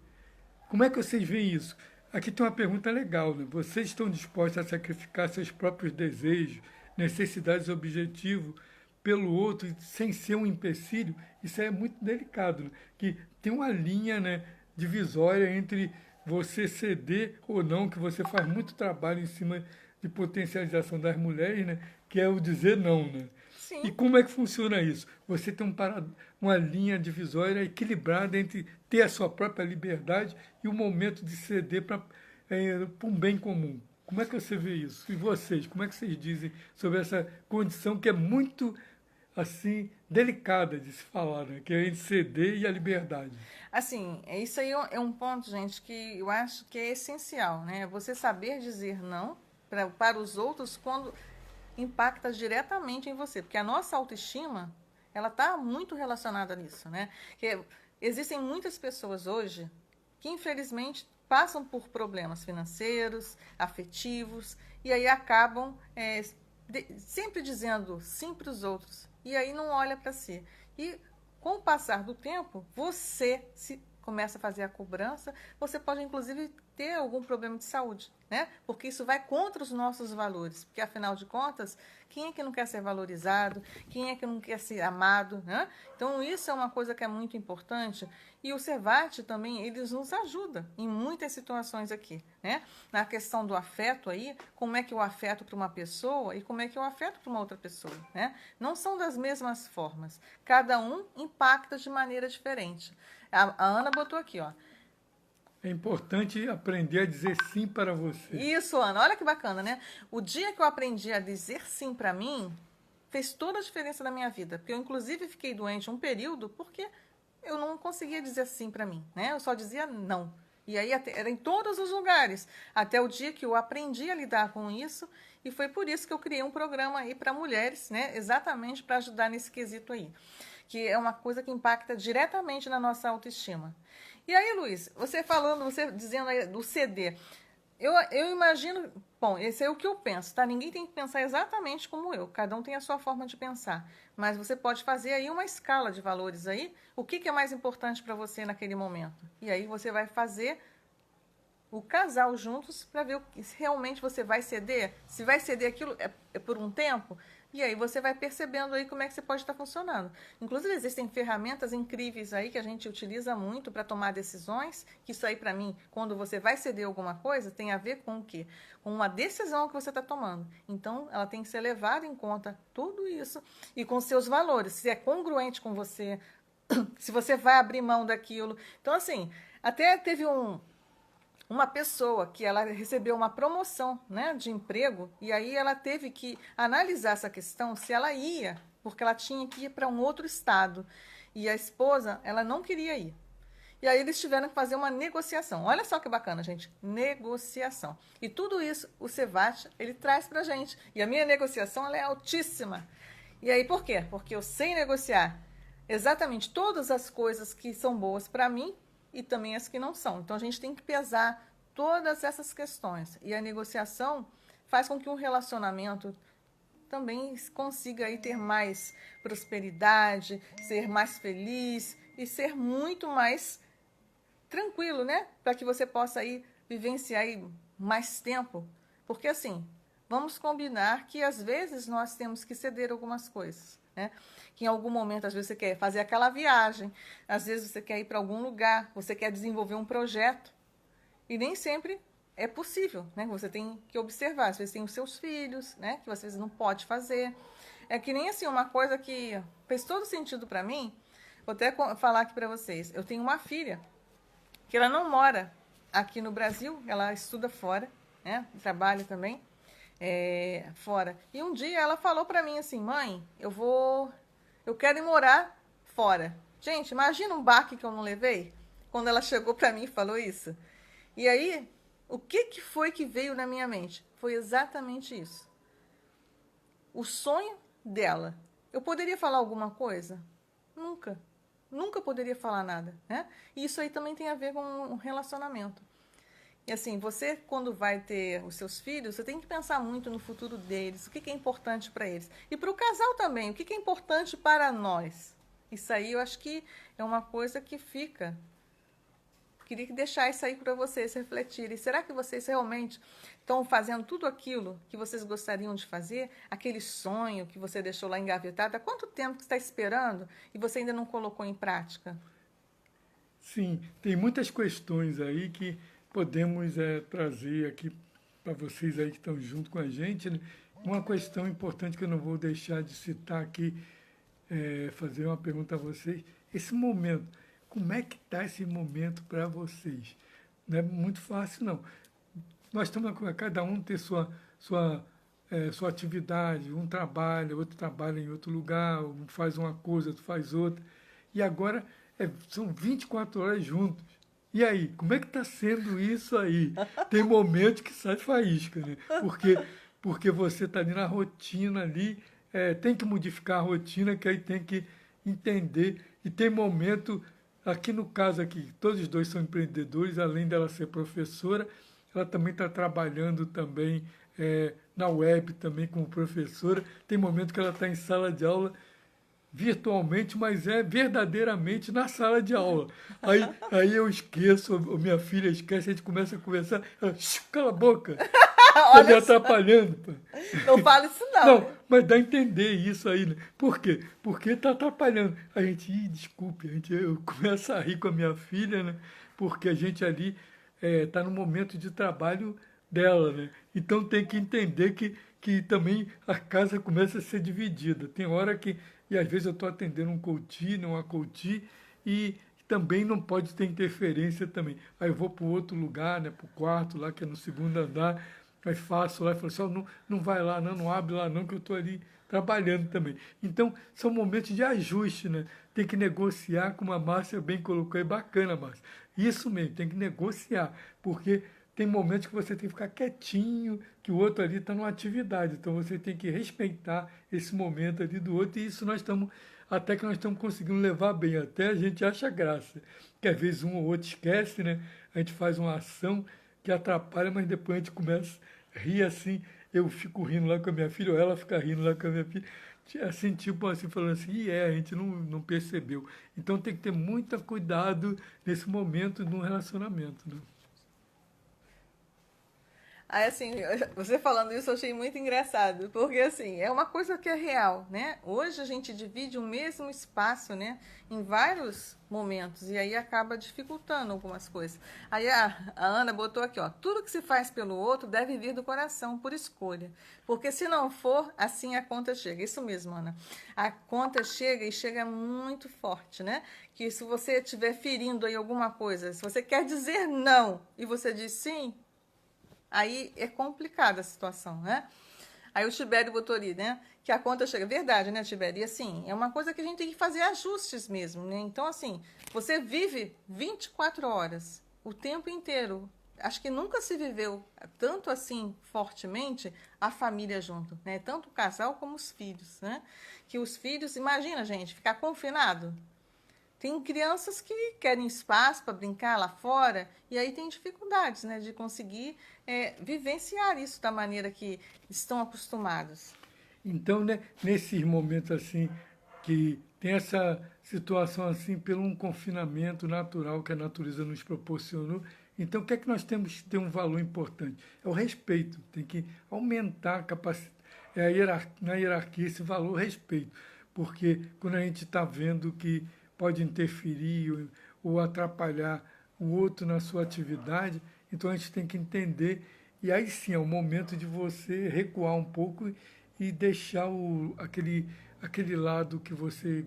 Speaker 1: Como é que vocês veem isso? Aqui tem uma pergunta legal, né? Vocês estão dispostos a sacrificar seus próprios desejos, necessidades e objetivos pelo outro, sem ser um empecilho? Isso é muito delicado, né? Que tem uma linha, né, divisória entre você ceder ou não, que você faz muito trabalho em cima de potencialização das mulheres, né? Que é o dizer não, né? E
Speaker 2: Sim.
Speaker 1: como é que funciona isso? Você tem uma linha divisória equilibrada entre ter a sua própria liberdade e o momento de ceder para um bem comum. Como é que você vê isso? E vocês, como é que vocês dizem sobre essa condição que é muito assim delicada de se falar, né? Que é entre ceder e a liberdade?
Speaker 2: Assim, isso aí é um ponto, gente, que eu acho que é essencial, né? Você saber dizer não para os outros quando impacta diretamente em você, porque a nossa autoestima, ela está muito relacionada nisso, né? Que existem muitas pessoas hoje que, infelizmente, passam por problemas financeiros, afetivos, e aí acabam sempre dizendo sim para os outros, e aí não olha para si. E com o passar do tempo, você se começa a fazer a cobrança, você pode inclusive ter algum problema de saúde, né? Porque isso vai contra os nossos valores, porque afinal de contas, quem é que não quer ser valorizado? Quem é que não quer ser amado, né? Então isso é uma coisa que é muito importante e o Cevat também, eles nos ajuda em muitas situações aqui, né? Na questão do afeto aí, como é que eu afeto para uma pessoa e como é que eu afeto para uma outra pessoa, né? Não são das mesmas formas, cada um impacta de maneira diferente. A Ana botou aqui, ó.
Speaker 1: É importante aprender a dizer sim para você.
Speaker 2: Isso, Ana, olha que bacana, né? O dia que eu aprendi a dizer sim para mim, fez toda a diferença na minha vida. Porque eu, inclusive, fiquei doente um período porque eu não conseguia dizer sim para mim, né? Eu só dizia não. E aí era em todos os lugares. Até o dia que eu aprendi a lidar com isso. E foi por isso que eu criei um programa aí para mulheres, né? Exatamente para ajudar nesse quesito aí. Que é uma coisa que impacta diretamente na nossa autoestima. E aí, Luiz, você falando, você dizendo aí do CD, eu imagino, bom, esse é o que eu penso, tá? Ninguém tem que pensar exatamente como eu, cada um tem a sua forma de pensar. Mas você pode fazer aí uma escala de valores aí, o que é mais importante para você naquele momento. E aí você vai fazer o casal juntos para ver se realmente você vai ceder, se vai ceder aquilo é por um tempo, e aí você vai percebendo aí como é que você pode estar funcionando. Inclusive existem ferramentas incríveis aí que a gente utiliza muito para tomar decisões, que isso aí para mim, quando você vai ceder alguma coisa, tem a ver com o quê? Com uma decisão que você está tomando. Então, ela tem que ser levada em conta tudo isso e com seus valores, se é congruente com você, se você vai abrir mão daquilo. Então, assim, até teve uma pessoa que ela recebeu uma promoção, né, de emprego e aí ela teve que analisar essa questão se ela ia, porque ela tinha que ir para um outro estado e a esposa ela não queria ir. E aí eles tiveram que fazer uma negociação. Olha só que bacana, gente, negociação. E tudo isso o Cevat ele traz para gente. E a minha negociação ela é altíssima. E aí por quê? Porque eu sei negociar exatamente todas as coisas que são boas para mim e também as que não são. Então, a gente tem que pesar todas essas questões. E a negociação faz com que um relacionamento também consiga aí ter mais prosperidade, ser mais feliz e ser muito mais tranquilo, né? Para que você possa aí vivenciar aí mais tempo. Porque, assim, vamos combinar que às vezes nós temos que ceder algumas coisas, né? Que em algum momento, às vezes, você quer fazer aquela viagem, às vezes você quer ir para algum lugar, você quer desenvolver um projeto, e nem sempre é possível, né? Você tem que observar, às vezes tem os seus filhos, né? Que às vezes não pode fazer. É que nem assim, uma coisa que fez todo sentido para mim, vou até falar aqui para vocês, eu tenho uma filha, que ela não mora aqui no Brasil, ela estuda fora, né? Trabalha também, fora. E um dia ela falou para mim assim, mãe, eu quero ir morar fora. Gente, imagina um baque que eu não levei quando ela chegou para mim e falou isso. E aí, o que foi que veio na minha mente? Foi exatamente isso. O sonho dela. Eu poderia falar alguma coisa? Nunca. Nunca poderia falar nada, né? E isso aí também tem a ver com um relacionamento. E assim, você quando vai ter os seus filhos, você tem que pensar muito no futuro deles, o que é importante para eles. E para o casal também, o que é importante para nós. Isso aí eu acho que é uma coisa que fica. Queria deixar isso aí para vocês refletirem. Será que vocês realmente estão fazendo tudo aquilo que vocês gostariam de fazer? Aquele sonho que você deixou lá engavetado? Há quanto tempo que você está esperando e você ainda não colocou em prática?
Speaker 1: Sim, tem muitas questões aí que podemos trazer aqui para vocês aí que estão junto com a gente, né? Uma questão importante que eu não vou deixar de citar aqui, fazer uma pergunta a vocês. Esse momento, como é que está esse momento para vocês? Não é muito fácil, não. Nós estamos cada um ter sua atividade, um trabalha, outro trabalha em outro lugar, um faz uma coisa, outro faz outra. E agora são 24 horas juntos. E aí, como é que está sendo isso aí? Tem momentos que sai faísca, né? Porque você está ali na rotina ali, tem que modificar a rotina, que aí tem que entender. E tem momento, aqui no caso aqui, todos os dois são empreendedores, além dela ser professora, ela também está trabalhando também na web também como professora. Tem momento que ela está em sala de aula virtualmente, mas é verdadeiramente na sala de aula. Aí eu esqueço, minha filha esquece, a gente começa a conversar, ela, cala a boca, tá me
Speaker 2: Olha só,
Speaker 1: atrapalhando. Pô.
Speaker 2: não fala isso não.
Speaker 1: Não, mas dá a entender isso aí, né? Por quê? Porque tá atrapalhando. A gente, desculpe, eu começo a rir com a minha filha, né? Porque a gente ali tá no momento de trabalho dela, né? Então tem que entender que também a casa começa a ser dividida. Tem hora que, e às vezes eu estou atendendo um coach, uma coach, e também não pode ter interferência também. Aí eu vou para o outro lugar, né, para o quarto lá, que é no segundo andar, aí faço lá e falo assim, oh, não vai lá, não abre lá não, que eu estou ali trabalhando também. Então, são momentos de ajuste, né? Tem que negociar, como a Márcia bem colocou, é bacana, Márcia. Isso mesmo, tem que negociar, porque tem momentos que você tem que ficar quietinho, que o outro ali está numa atividade. Então você tem que respeitar esse momento ali do outro. E isso até que nós estamos conseguindo levar bem. Até a gente acha graça. Que às vezes um ou outro esquece, né? A gente faz uma ação que atrapalha, mas depois a gente começa a rir assim. Eu fico rindo lá com a minha filha, ou ela fica rindo lá com a minha filha. Assim, tipo assim, falando assim, a gente não percebeu. Então tem que ter muito cuidado nesse momento de um relacionamento, né?
Speaker 2: Aí, assim, você falando isso eu achei muito engraçado, porque, assim, é uma coisa que é real, né? Hoje a gente divide o mesmo espaço, né, em vários momentos, e aí acaba dificultando algumas coisas. Aí a Ana botou aqui, ó, tudo que se faz pelo outro deve vir do coração, por escolha, porque se não for, assim a conta chega. Isso mesmo, Ana. A conta chega e chega muito forte, né? Que se você estiver ferindo aí alguma coisa, se você quer dizer não e você diz sim, aí é complicada a situação, né? Aí o Tibério botou ali, né? Que a conta chega. Verdade, né, Tibério? E assim, é uma coisa que a gente tem que fazer ajustes mesmo, né? Então, assim, você vive 24 horas, o tempo inteiro. Acho que nunca se viveu tanto assim fortemente a família junto, né? Tanto o casal como os filhos, né? Que os filhos, imagina, gente, ficar confinado. Tem crianças que querem espaço para brincar lá fora e aí tem dificuldades, né, de conseguir vivenciar isso da maneira que estão acostumados.
Speaker 1: Então, né, nesses momentos assim, que tem essa situação assim, pelo um confinamento natural que a natureza nos proporcionou, então o que é que nós temos que ter um valor importante? É o respeito, tem que aumentar a capacidade, na hierarquia esse valor respeito, porque quando a gente está vendo que pode interferir ou atrapalhar o outro na sua atividade, então a gente tem que entender, e aí sim é o momento de você recuar um pouco e deixar aquele lado que você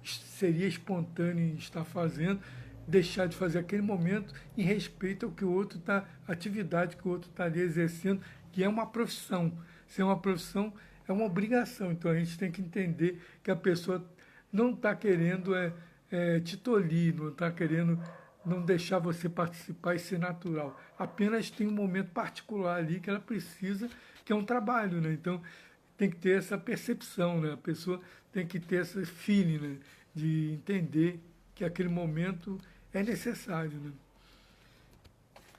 Speaker 1: seria espontâneo em estar fazendo, deixar de fazer aquele momento em respeito ao que o outro está, atividade que o outro está ali exercendo, que é uma profissão. Se é uma profissão, é uma obrigação. Então a gente tem que entender que a pessoa não está querendo te tolir, não está querendo não deixar você participar e ser natural. Apenas tem um momento particular ali que ela precisa, que é um trabalho, né? Então tem que ter essa percepção, né? A pessoa tem que ter esse feeling, né? De entender que aquele momento é necessário, né?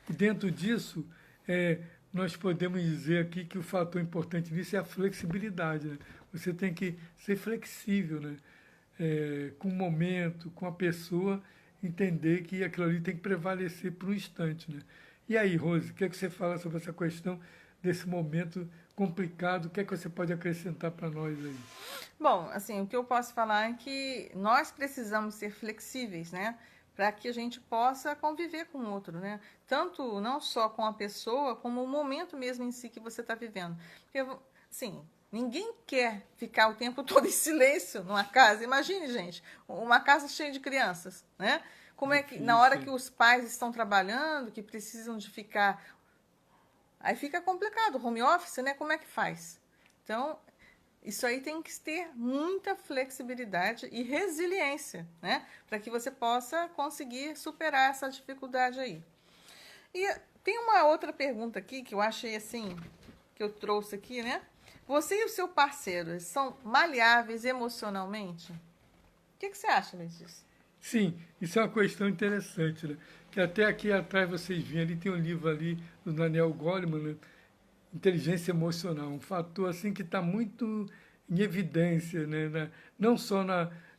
Speaker 1: E dentro disso, nós podemos dizer aqui que o fator importante nisso é a flexibilidade, né? Você tem que ser flexível, né? Com o momento, com a pessoa, entender que aquilo ali tem que prevalecer por um instante, né? E aí, Rose, o que é que você fala sobre essa questão desse momento complicado? O que é que você pode acrescentar para nós aí?
Speaker 2: Bom, assim, o que eu posso falar é que nós precisamos ser flexíveis, né? Para que a gente possa conviver com o outro, né? Tanto não só com a pessoa, como o momento mesmo em si que você está vivendo. Porque, assim, ninguém quer ficar o tempo todo em silêncio numa casa. Imagine, gente, uma casa cheia de crianças, né? Como é que, na hora que os pais estão trabalhando, que precisam de ficar... Aí fica complicado, home office, né? Como é que faz? Então, isso aí tem que ter muita flexibilidade e resiliência, né? Para que você possa conseguir superar essa dificuldade aí. E tem uma outra pergunta aqui que eu achei assim, que eu trouxe aqui, né? Você e o seu parceiro são maleáveis emocionalmente? O que você acha, Luiz, disso?
Speaker 1: Sim, isso é uma questão interessante, né? Que até aqui atrás vocês viram, ali tem um livro ali do Daniel Goleman, né? Inteligência emocional, um fator assim que está muito em evidência, né? Não só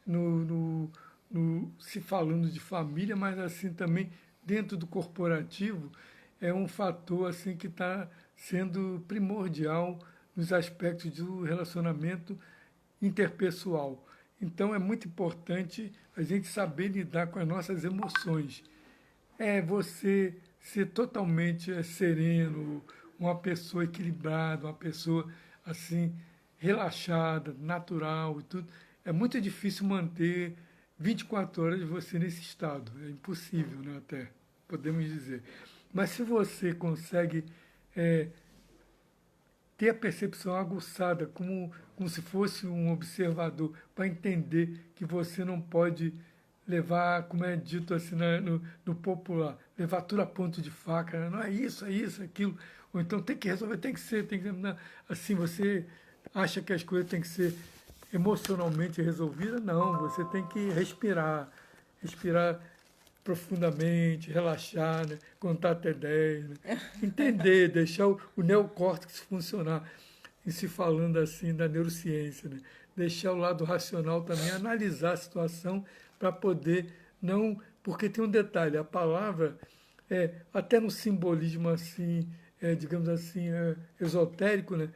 Speaker 1: no, no, se falando de família, mas assim também dentro do corporativo, é um fator assim que está sendo primordial nos aspectos do relacionamento interpessoal. Então é muito importante a gente saber lidar com as nossas emoções. É você ser totalmente sereno, uma pessoa equilibrada, uma pessoa assim relaxada, natural e tudo. É muito difícil manter 24 horas você nesse estado. É impossível, né, até, podemos dizer. Mas se você consegue ter a percepção aguçada, como se fosse um observador, para entender que você não pode levar, como é dito assim no popular, levar tudo a ponto de faca, né? Não é isso, é aquilo. Ou então tem que resolver, tem que ser, assim, você acha que as coisas têm que ser emocionalmente resolvidas? Não, você tem que respirar profundamente, relaxar, né? Contar até 10, né? Entender, deixar o neocórtex funcionar. E se falando assim da neurociência, né? Deixar o lado racional também, analisar a situação para poder não... Porque tem um detalhe, a palavra, até no simbolismo assim, digamos assim, esotérico, né?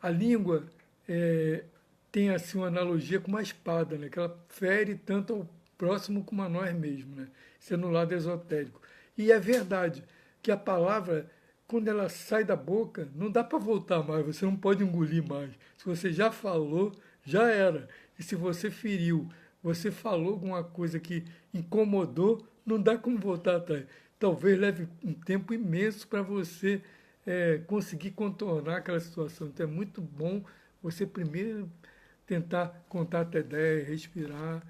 Speaker 1: A língua tem assim uma analogia com uma espada, né? Que ela fere tanto ao próximo como a nós mesmos, né? Isso é no lado esotérico. E é verdade que a palavra, quando ela sai da boca, não dá para voltar mais, você não pode engolir mais. Se você já falou, já era. E se você feriu, você falou alguma coisa que incomodou, não dá como voltar atrás. Talvez leve um tempo imenso para você conseguir contornar aquela situação. Então é muito bom você primeiro tentar contar até 10, respirar,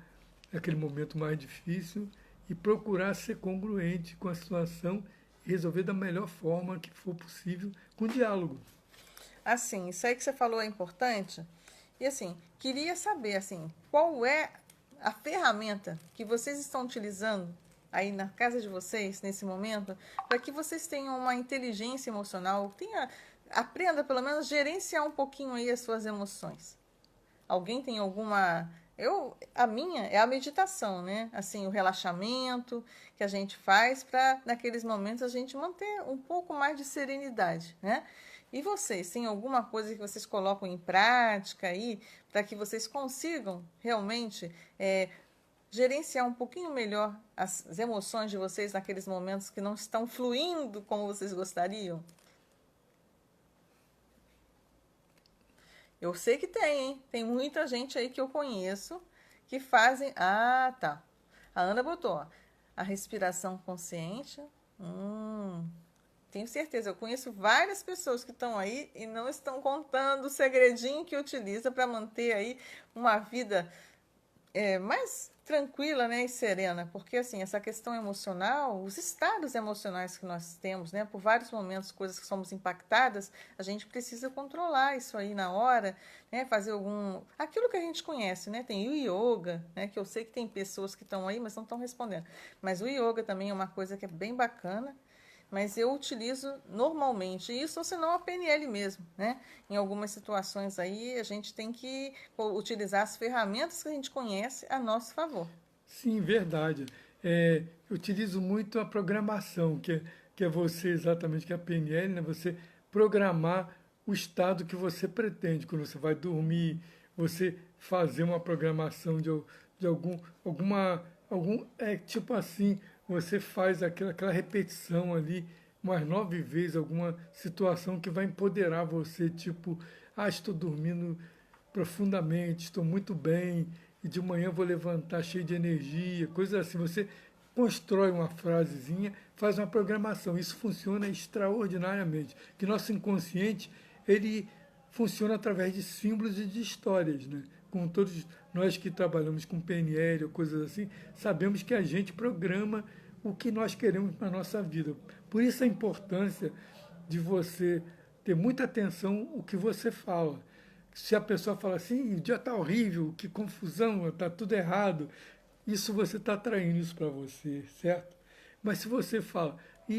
Speaker 1: aquele momento mais difícil, e procurar ser congruente com a situação e resolver da melhor forma que for possível, com diálogo.
Speaker 2: Assim, isso aí que você falou é importante. E assim, queria saber assim, qual é a ferramenta que vocês estão utilizando aí na casa de vocês nesse momento para que vocês tenham uma inteligência emocional, aprenda pelo menos gerenciar um pouquinho aí as suas emoções. Alguém tem alguma... a minha é a meditação, né? Assim, o relaxamento que a gente faz para, naqueles momentos, a gente manter um pouco mais de serenidade, né? E vocês, tem alguma coisa que vocês colocam em prática aí para que vocês consigam realmente gerenciar um pouquinho melhor as emoções de vocês naqueles momentos que não estão fluindo como vocês gostariam? Eu sei que tem, hein? Tem muita gente aí que eu conheço que fazem... Ah, tá. A Ana botou, ó, a respiração consciente. tenho certeza, eu conheço várias pessoas que estão aí e não estão contando o segredinho que utiliza para manter aí uma vida mais tranquila, né, e serena, porque assim, essa questão emocional, os estados emocionais que nós temos, né, por vários momentos, coisas que somos impactadas, a gente precisa controlar isso aí na hora, né, fazer aquilo que a gente conhece, né, tem o yoga, né, que eu sei que tem pessoas que estão aí, mas não estão respondendo, mas o yoga também é uma coisa que é bem bacana, mas eu utilizo normalmente isso, ou senão a PNL mesmo, né? Em algumas situações aí, a gente tem que utilizar as ferramentas que a gente conhece a nosso favor.
Speaker 1: Sim, verdade. Eu utilizo muito a programação, que é você exatamente, que é a PNL, né? Você programar o estado que você pretende. Quando você vai dormir, você fazer uma programação de tipo assim, você faz aquela repetição ali umas 9 vezes, alguma situação que vai empoderar você, tipo, estou dormindo profundamente, estou muito bem, e de manhã vou levantar cheio de energia, coisas assim. Você constrói uma frasezinha, faz uma programação. Isso funciona extraordinariamente. Que nosso inconsciente, ele funciona através de símbolos e de histórias, né? Com todos nós que trabalhamos com PNL ou coisas assim, sabemos que a gente programa o que nós queremos para a nossa vida. Por isso a importância de você ter muita atenção o que você fala. Se a pessoa fala assim, o dia está horrível, que confusão, está tudo errado, isso você está atraindo isso para você, certo? Mas se você fala,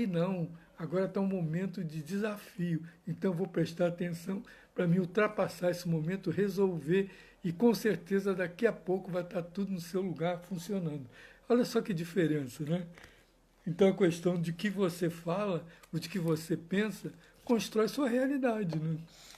Speaker 1: não, agora está um momento de desafio, então vou prestar atenção para me ultrapassar esse momento, resolver, e com certeza daqui a pouco vai estar tudo no seu lugar funcionando. Olha só que diferença, né? Então a questão de que você fala, o de que você pensa, constrói sua realidade, né?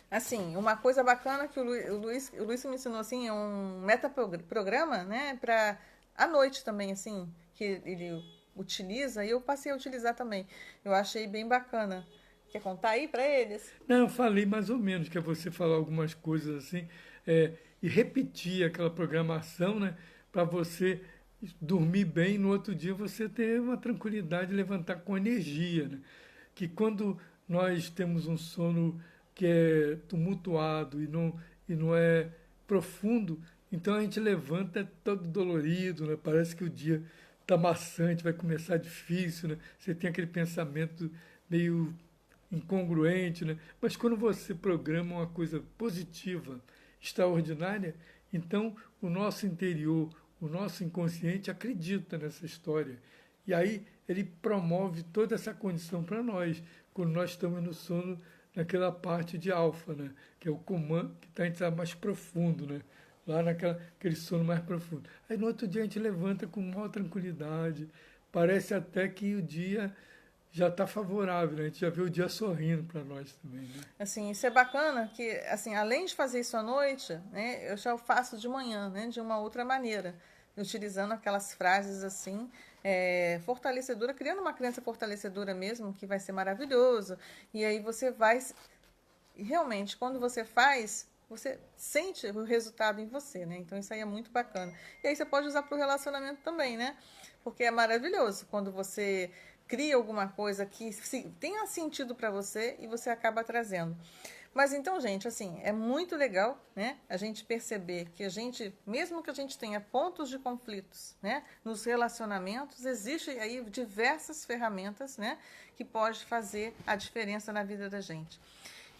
Speaker 2: Assim, uma coisa bacana que o Luiz me ensinou, assim, é um metaprograma, né, para à noite também, assim, que ele utiliza, e eu passei a utilizar também. Eu achei bem bacana. Quer contar aí para eles?
Speaker 1: Não, eu falei mais ou menos, que é você falar algumas coisas assim, e repetir aquela programação, né, para você dormir bem, no outro dia você ter uma tranquilidade, levantar com energia, né? Que quando nós temos um sono que é tumultuado e não é profundo, então a gente levanta todo dolorido, né? Parece que o dia está maçante, vai começar difícil, né? Você tem aquele pensamento meio incongruente, né? Mas quando você programa uma coisa positiva, extraordinária, então o nosso interior, o nosso inconsciente acredita nessa história. E aí ele promove toda essa condição para nós, quando nós estamos no sono, naquela parte de alfa, né? Que é o comando que está mais profundo, né? Lá naquele sono mais profundo. Aí no outro dia a gente levanta com maior tranquilidade, parece até que o dia já está favorável, né? A gente já vê o dia sorrindo para nós também, né?
Speaker 2: Assim, isso é bacana, que, assim, além de fazer isso à noite, né, eu já faço de manhã, né, de uma outra maneira, utilizando aquelas frases, assim, fortalecedora, criando uma crença fortalecedora mesmo, que vai ser maravilhoso. E aí você vai, e realmente, quando você faz, você sente o resultado em você, né? Então isso aí é muito bacana. E aí você pode usar para o relacionamento também, né? Porque é maravilhoso quando você cria alguma coisa que tenha sentido para você e você acaba trazendo. Mas então, gente, assim, é muito legal, né, a gente perceber que a gente, mesmo que a gente tenha pontos de conflitos, né, nos relacionamentos, existem aí diversas ferramentas, né, que pode fazer a diferença na vida da gente.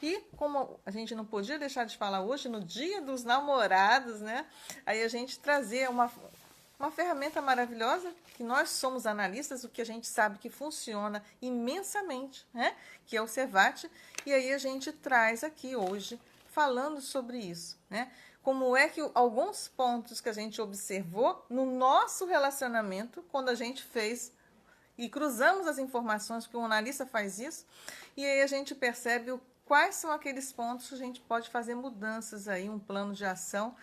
Speaker 2: E como a gente não podia deixar de falar hoje, no Dia dos Namorados, né, aí a gente trazer uma ferramenta maravilhosa, que nós somos analistas, o que a gente sabe que funciona imensamente, né? Que é o Servate, e aí a gente traz aqui hoje, falando sobre isso, né? Como é que alguns pontos que a gente observou no nosso relacionamento, quando a gente fez e cruzamos as informações, que o analista faz isso, e aí a gente percebe quais são aqueles pontos que a gente pode fazer mudanças aí, um plano de ação,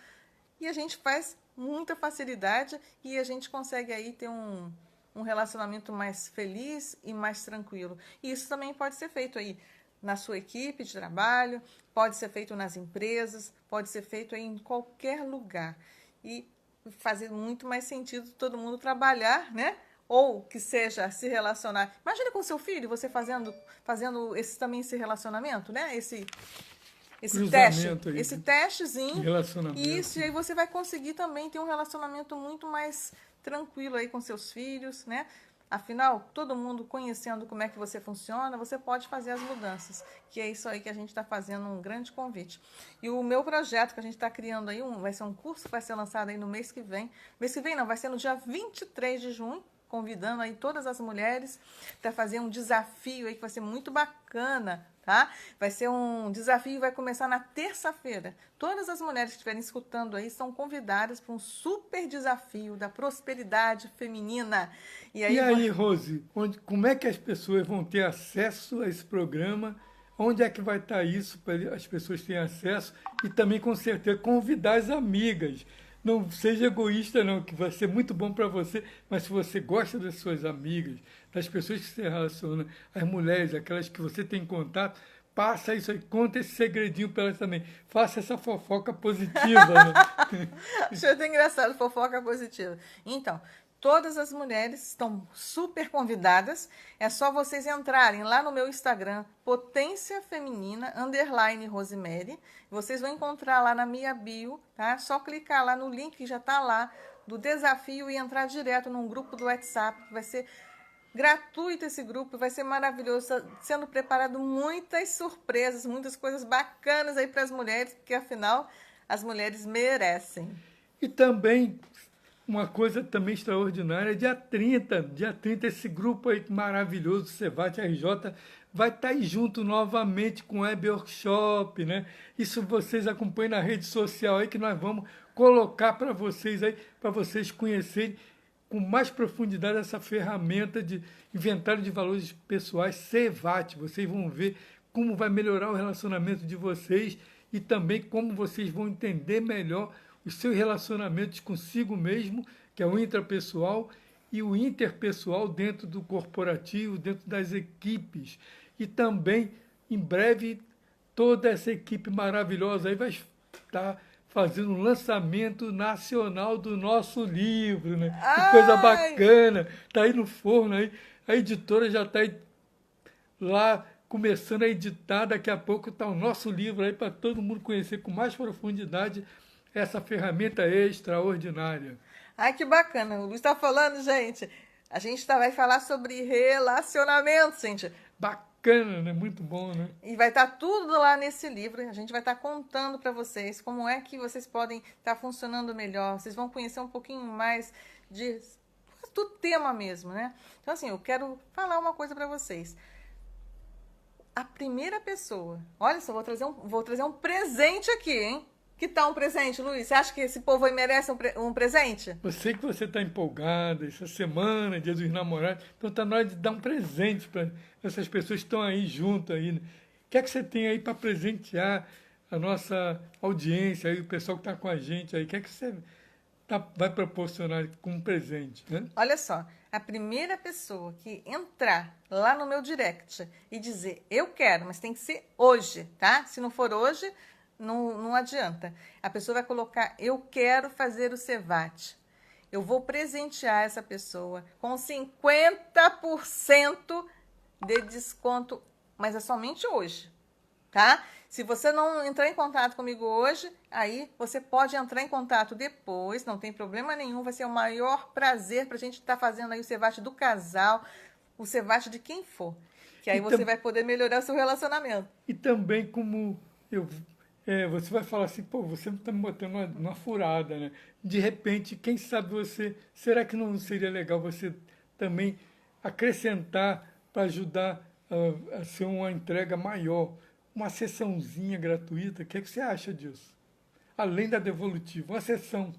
Speaker 2: e a gente faz muita facilidade e a gente consegue aí ter um relacionamento mais feliz e mais tranquilo. E isso também pode ser feito aí na sua equipe de trabalho, pode ser feito nas empresas, pode ser feito aí em qualquer lugar. E fazer muito mais sentido todo mundo trabalhar, né, ou que seja se relacionar. Imagina com seu filho, você fazendo esse relacionamento, né? Esse teste,
Speaker 1: Cruzamento aí
Speaker 2: esse
Speaker 1: de
Speaker 2: testezinho.
Speaker 1: relacionamento.
Speaker 2: Isso, e aí você vai conseguir também ter um relacionamento muito mais tranquilo aí com seus filhos, né? Afinal, todo mundo conhecendo como é que você funciona, você pode fazer as mudanças, que é isso aí que a gente está fazendo, um grande convite. E o meu projeto que a gente está criando aí, vai ser um curso que vai ser lançado aí no mês que vem. Mês que vem não, vai ser no dia 23 de junho, convidando aí todas as mulheres para fazer um desafio aí que vai ser muito bacana, tá? Vai ser um desafio, vai começar na terça-feira. Todas as mulheres que estiverem escutando aí são convidadas para um super desafio da prosperidade feminina.
Speaker 1: E aí, Rose, como é que as pessoas vão ter acesso a esse programa? Onde é que vai estar isso para as pessoas terem acesso? E também, com certeza, convidar as amigas. Não seja egoísta, não, que vai ser muito bom para você, mas se você gosta das suas amigas, das pessoas que se relacionam, as mulheres, aquelas que você tem contato, passa isso aí, conta esse segredinho para elas também. Faça essa fofoca positiva, né?
Speaker 2: Achei até engraçado, fofoca positiva. Então, todas as mulheres estão super convidadas. É só vocês entrarem lá no meu Instagram, Potência Feminina, _Rosemary. Vocês vão encontrar lá na minha bio, tá? Só clicar lá no link que já está lá do desafio e entrar direto num grupo do WhatsApp. Vai ser gratuito esse grupo, vai ser maravilhoso, sendo preparado muitas surpresas, muitas coisas bacanas aí para as mulheres, porque afinal as mulheres merecem.
Speaker 1: E também, uma coisa também extraordinária, dia 30 esse grupo aí maravilhoso, Cevate RJ, vai estar aí junto novamente com o Web Workshop, né? Isso vocês acompanhem na rede social aí, que nós vamos colocar para vocês aí, para vocês conhecerem com mais profundidade essa ferramenta de inventário de valores pessoais, Cevate. Vocês vão ver como vai melhorar o relacionamento de vocês e também como vocês vão entender melhor os seus relacionamentos consigo mesmo, que é o intrapessoal, e o interpessoal dentro do corporativo, dentro das equipes. E também, em breve, toda essa equipe maravilhosa aí vai estar fazendo um lançamento nacional do nosso livro, né? Que coisa bacana! Está aí no forno, aí, a editora já está lá começando a editar, daqui a pouco está o nosso livro aí para todo mundo conhecer com mais profundidade essa ferramenta extraordinária.
Speaker 2: Ai, que bacana. O Luiz está falando, gente. A gente vai falar sobre relacionamento, gente.
Speaker 1: Bacana, né? Muito bom, né?
Speaker 2: E vai estar tudo lá nesse livro. A gente vai estar contando para vocês como é que vocês podem estar funcionando melhor. Vocês vão conhecer um pouquinho mais do tema mesmo, né? Então, assim, eu quero falar uma coisa para vocês. A primeira pessoa... Olha só, vou trazer um presente aqui, hein? Que tal um presente, Luiz? Você acha que esse povo aí merece um presente?
Speaker 1: Eu sei que você está empolgada, essa semana, Dia dos Namorados, então está na hora de dar um presente para essas pessoas que estão aí junto aí. Né? O que é que você tem aí para presentear a nossa audiência, aí, o pessoal que está com a gente aí? O que é que você vai proporcionar como presente? Né?
Speaker 2: Olha só, a primeira pessoa que entrar lá no meu direct e dizer eu quero, mas tem que ser hoje, tá? Se não for hoje... Não adianta. A pessoa vai colocar, eu quero fazer o Cevate. Eu vou presentear essa pessoa com 50% de desconto, mas é somente hoje, tá? Se você não entrar em contato comigo hoje, aí você pode entrar em contato depois, não tem problema nenhum, vai ser o maior prazer para a gente estar fazendo aí o Cevate do casal, o Cevate de quem for, que aí você vai poder melhorar o seu relacionamento.
Speaker 1: E também como você vai falar assim, pô, você está me botando numa furada, né? De repente, quem sabe será que não seria legal você também acrescentar para ajudar a ser uma entrega maior, uma sessãozinha gratuita? O que é que você acha disso? Além da devolutiva, uma sessão.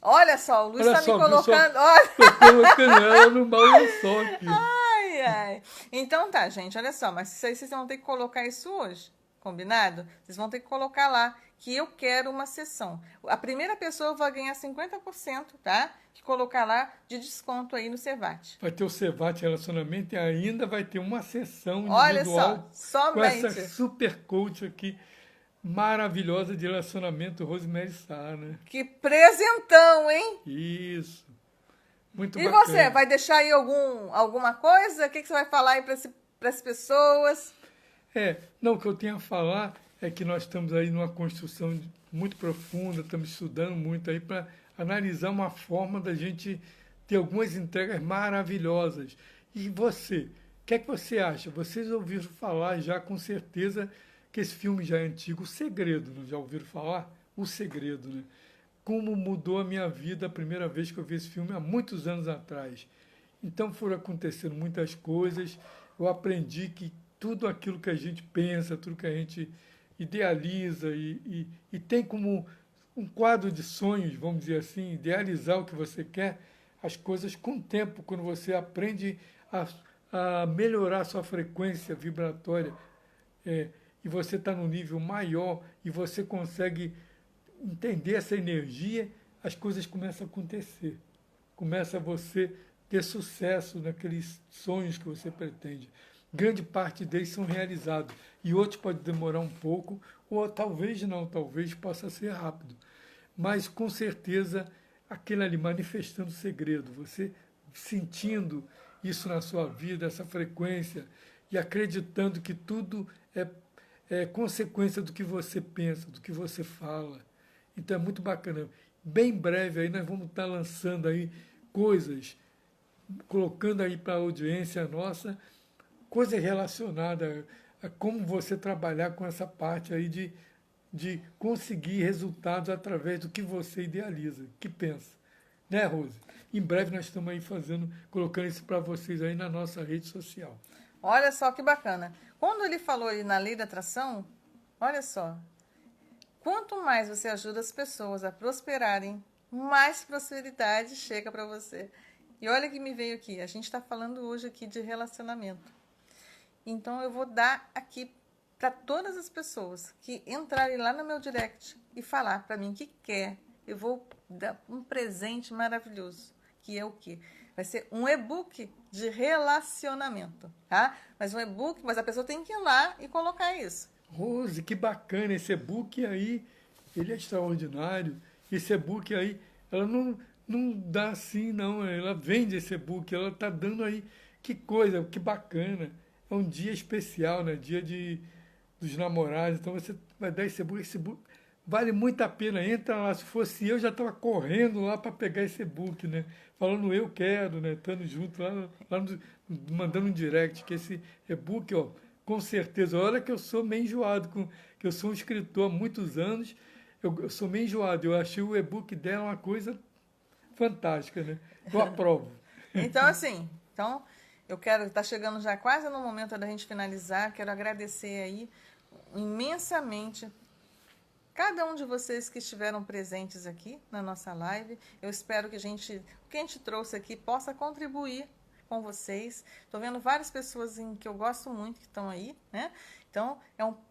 Speaker 2: Olha só, o Luiz está me colocando...
Speaker 1: Estou colocando ela no baú só aqui.
Speaker 2: Ai, ai. Então tá, gente, olha só, mas isso aí vocês vão ter que colocar isso hoje. Combinado? Vocês vão ter que colocar lá que eu quero uma sessão. A primeira pessoa vai ganhar 50%, tá? Que colocar lá de desconto aí no Cevate.
Speaker 1: Vai ter o Cevate Relacionamento e ainda vai ter uma sessão individual.
Speaker 2: Olha só, somente.
Speaker 1: Com essa super coach aqui, maravilhosa de relacionamento, Rosemary Sá, né?
Speaker 2: Que presentão, hein?
Speaker 1: Isso. Muito
Speaker 2: E
Speaker 1: bacana.
Speaker 2: você, vai deixar aí alguma coisa? O que você vai falar aí para as pessoas?
Speaker 1: Não, o que eu tenho a falar é que nós estamos aí numa construção muito profunda, estamos estudando muito aí para analisar uma forma da gente ter algumas entregas maravilhosas. E você, o que é que você acha? Vocês ouviram falar já com certeza que esse filme já é antigo, O Segredo, não já ouviram falar? O Segredo, né? Como mudou a minha vida a primeira vez que eu vi esse filme há muitos anos atrás. Então foram acontecendo muitas coisas. Eu aprendi que tudo aquilo que a gente pensa, tudo que a gente idealiza e tem como um quadro de sonhos, vamos dizer assim, idealizar o que você quer, as coisas com o tempo, quando você aprende a melhorar a sua frequência vibratória, e você está num nível maior e você consegue entender essa energia, as coisas começam a acontecer. Começa você ter sucesso naqueles sonhos que você pretende. Grande parte deles são realizados e outros pode demorar um pouco, ou talvez não, talvez possa ser rápido. Mas com certeza aquele ali manifestando o segredo, você sentindo isso na sua vida, essa frequência, e acreditando que tudo é consequência do que você pensa, do que você fala. Então é muito bacana. Bem breve aí nós vamos estar lançando aí coisas, colocando aí para a audiência nossa, coisas relacionadas a como você trabalhar com essa parte aí de conseguir resultados através do que você idealiza, que pensa. Né, Rose? Em breve nós estamos aí colocando isso para vocês aí na nossa rede social.
Speaker 2: Olha só que bacana. Quando ele falou ali na lei da atração, olha só, quanto mais você ajuda as pessoas a prosperarem, mais prosperidade chega para você. E olha que me veio aqui, a gente está falando hoje aqui de relacionamento. Então eu vou dar aqui para todas as pessoas que entrarem lá no meu direct e falar para mim que quer, eu vou dar um presente maravilhoso, que é o quê? Vai ser um e-book de relacionamento, tá? Mas um e-book, mas a pessoa tem que ir lá e colocar isso.
Speaker 1: Rose, que bacana, esse e-book aí, ele é extraordinário. Esse e-book aí, ela não dá assim, não, ela vende esse e-book, ela está dando aí, que coisa, que bacana. É um dia especial, né? Dia dos namorados, então você vai dar esse e-book vale muito a pena. Entra lá, se fosse eu, já estava correndo lá para pegar esse e-book, né? Falando eu quero, né? Estando junto lá mandando um direct, que esse e-book, ó, com certeza, olha que eu sou meio enjoado, que eu sou um escritor há muitos anos, eu sou meio enjoado, eu achei o e-book dela uma coisa fantástica, né? Eu aprovo.
Speaker 2: Então, assim, eu quero, está chegando já quase no momento da gente finalizar, quero agradecer aí imensamente cada um de vocês que estiveram presentes aqui na nossa live. Eu espero que o que a gente trouxe aqui possa contribuir com vocês. Estou vendo várias pessoas que eu gosto muito que estão aí, né? Então,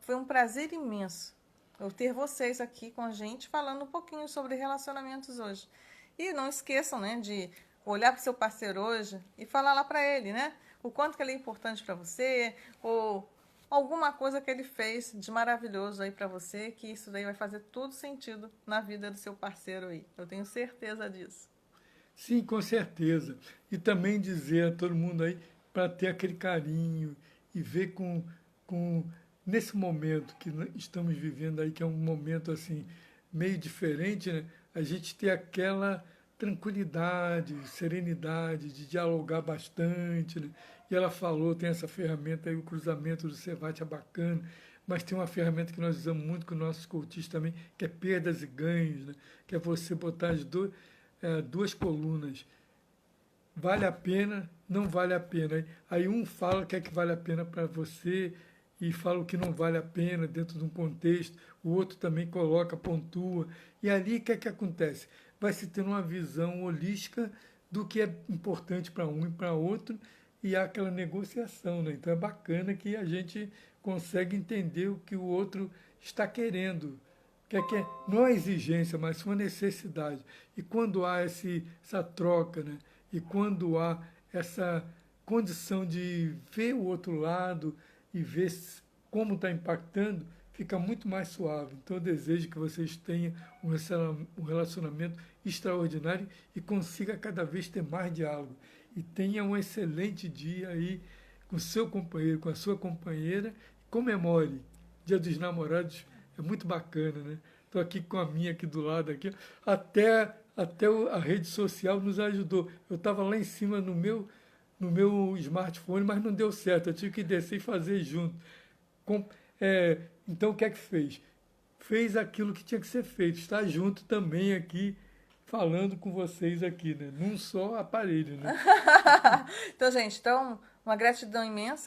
Speaker 2: foi um prazer imenso eu ter vocês aqui com a gente falando um pouquinho sobre relacionamentos hoje. E não esqueçam, né, de olhar para o seu parceiro hoje e falar lá para ele, né? O quanto que ele é importante para você, ou alguma coisa que ele fez de maravilhoso aí para você, que isso daí vai fazer todo sentido na vida do seu parceiro aí. Eu tenho certeza disso.
Speaker 1: Sim, com certeza. E também dizer a todo mundo aí para ter aquele carinho e ver nesse momento que estamos vivendo aí, que é um momento assim meio diferente, né? A gente ter aquela tranquilidade, serenidade, de dialogar bastante, né? E ela falou, tem essa ferramenta aí, o cruzamento do Cevat é bacana, mas tem uma ferramenta que nós usamos muito com nossos coaches também, que é perdas e ganhos, né? Que é você botar duas colunas. Vale a pena, não vale a pena. Aí um fala o que é que vale a pena para você e fala o que não vale a pena dentro de um contexto, o outro também coloca, pontua. E ali o que é que acontece? Vai se ter uma visão holística do que é importante para um e para outro, e há aquela negociação, né? Então é bacana que a gente consegue entender o que o outro está querendo. Não é exigência, mas uma necessidade. E quando há essa troca, né? E quando há essa condição de ver o outro lado e ver como está impactando, fica muito mais suave. Então, eu desejo que vocês tenham um relacionamento extraordinário e consiga cada vez ter mais diálogo. E tenha um excelente dia aí com o seu companheiro, com a sua companheira. Comemore. Dia dos Namorados é muito bacana, né? Estou aqui com a minha aqui do lado, aqui. Até a rede social nos ajudou. Eu estava lá em cima no meu smartphone, mas não deu certo. Eu tive que descer e fazer junto. Então, o que é que fez? Fez aquilo que tinha que ser feito. Está junto também aqui, falando com vocês aqui, né? Num só aparelho, né?
Speaker 2: Então, gente, uma gratidão imensa.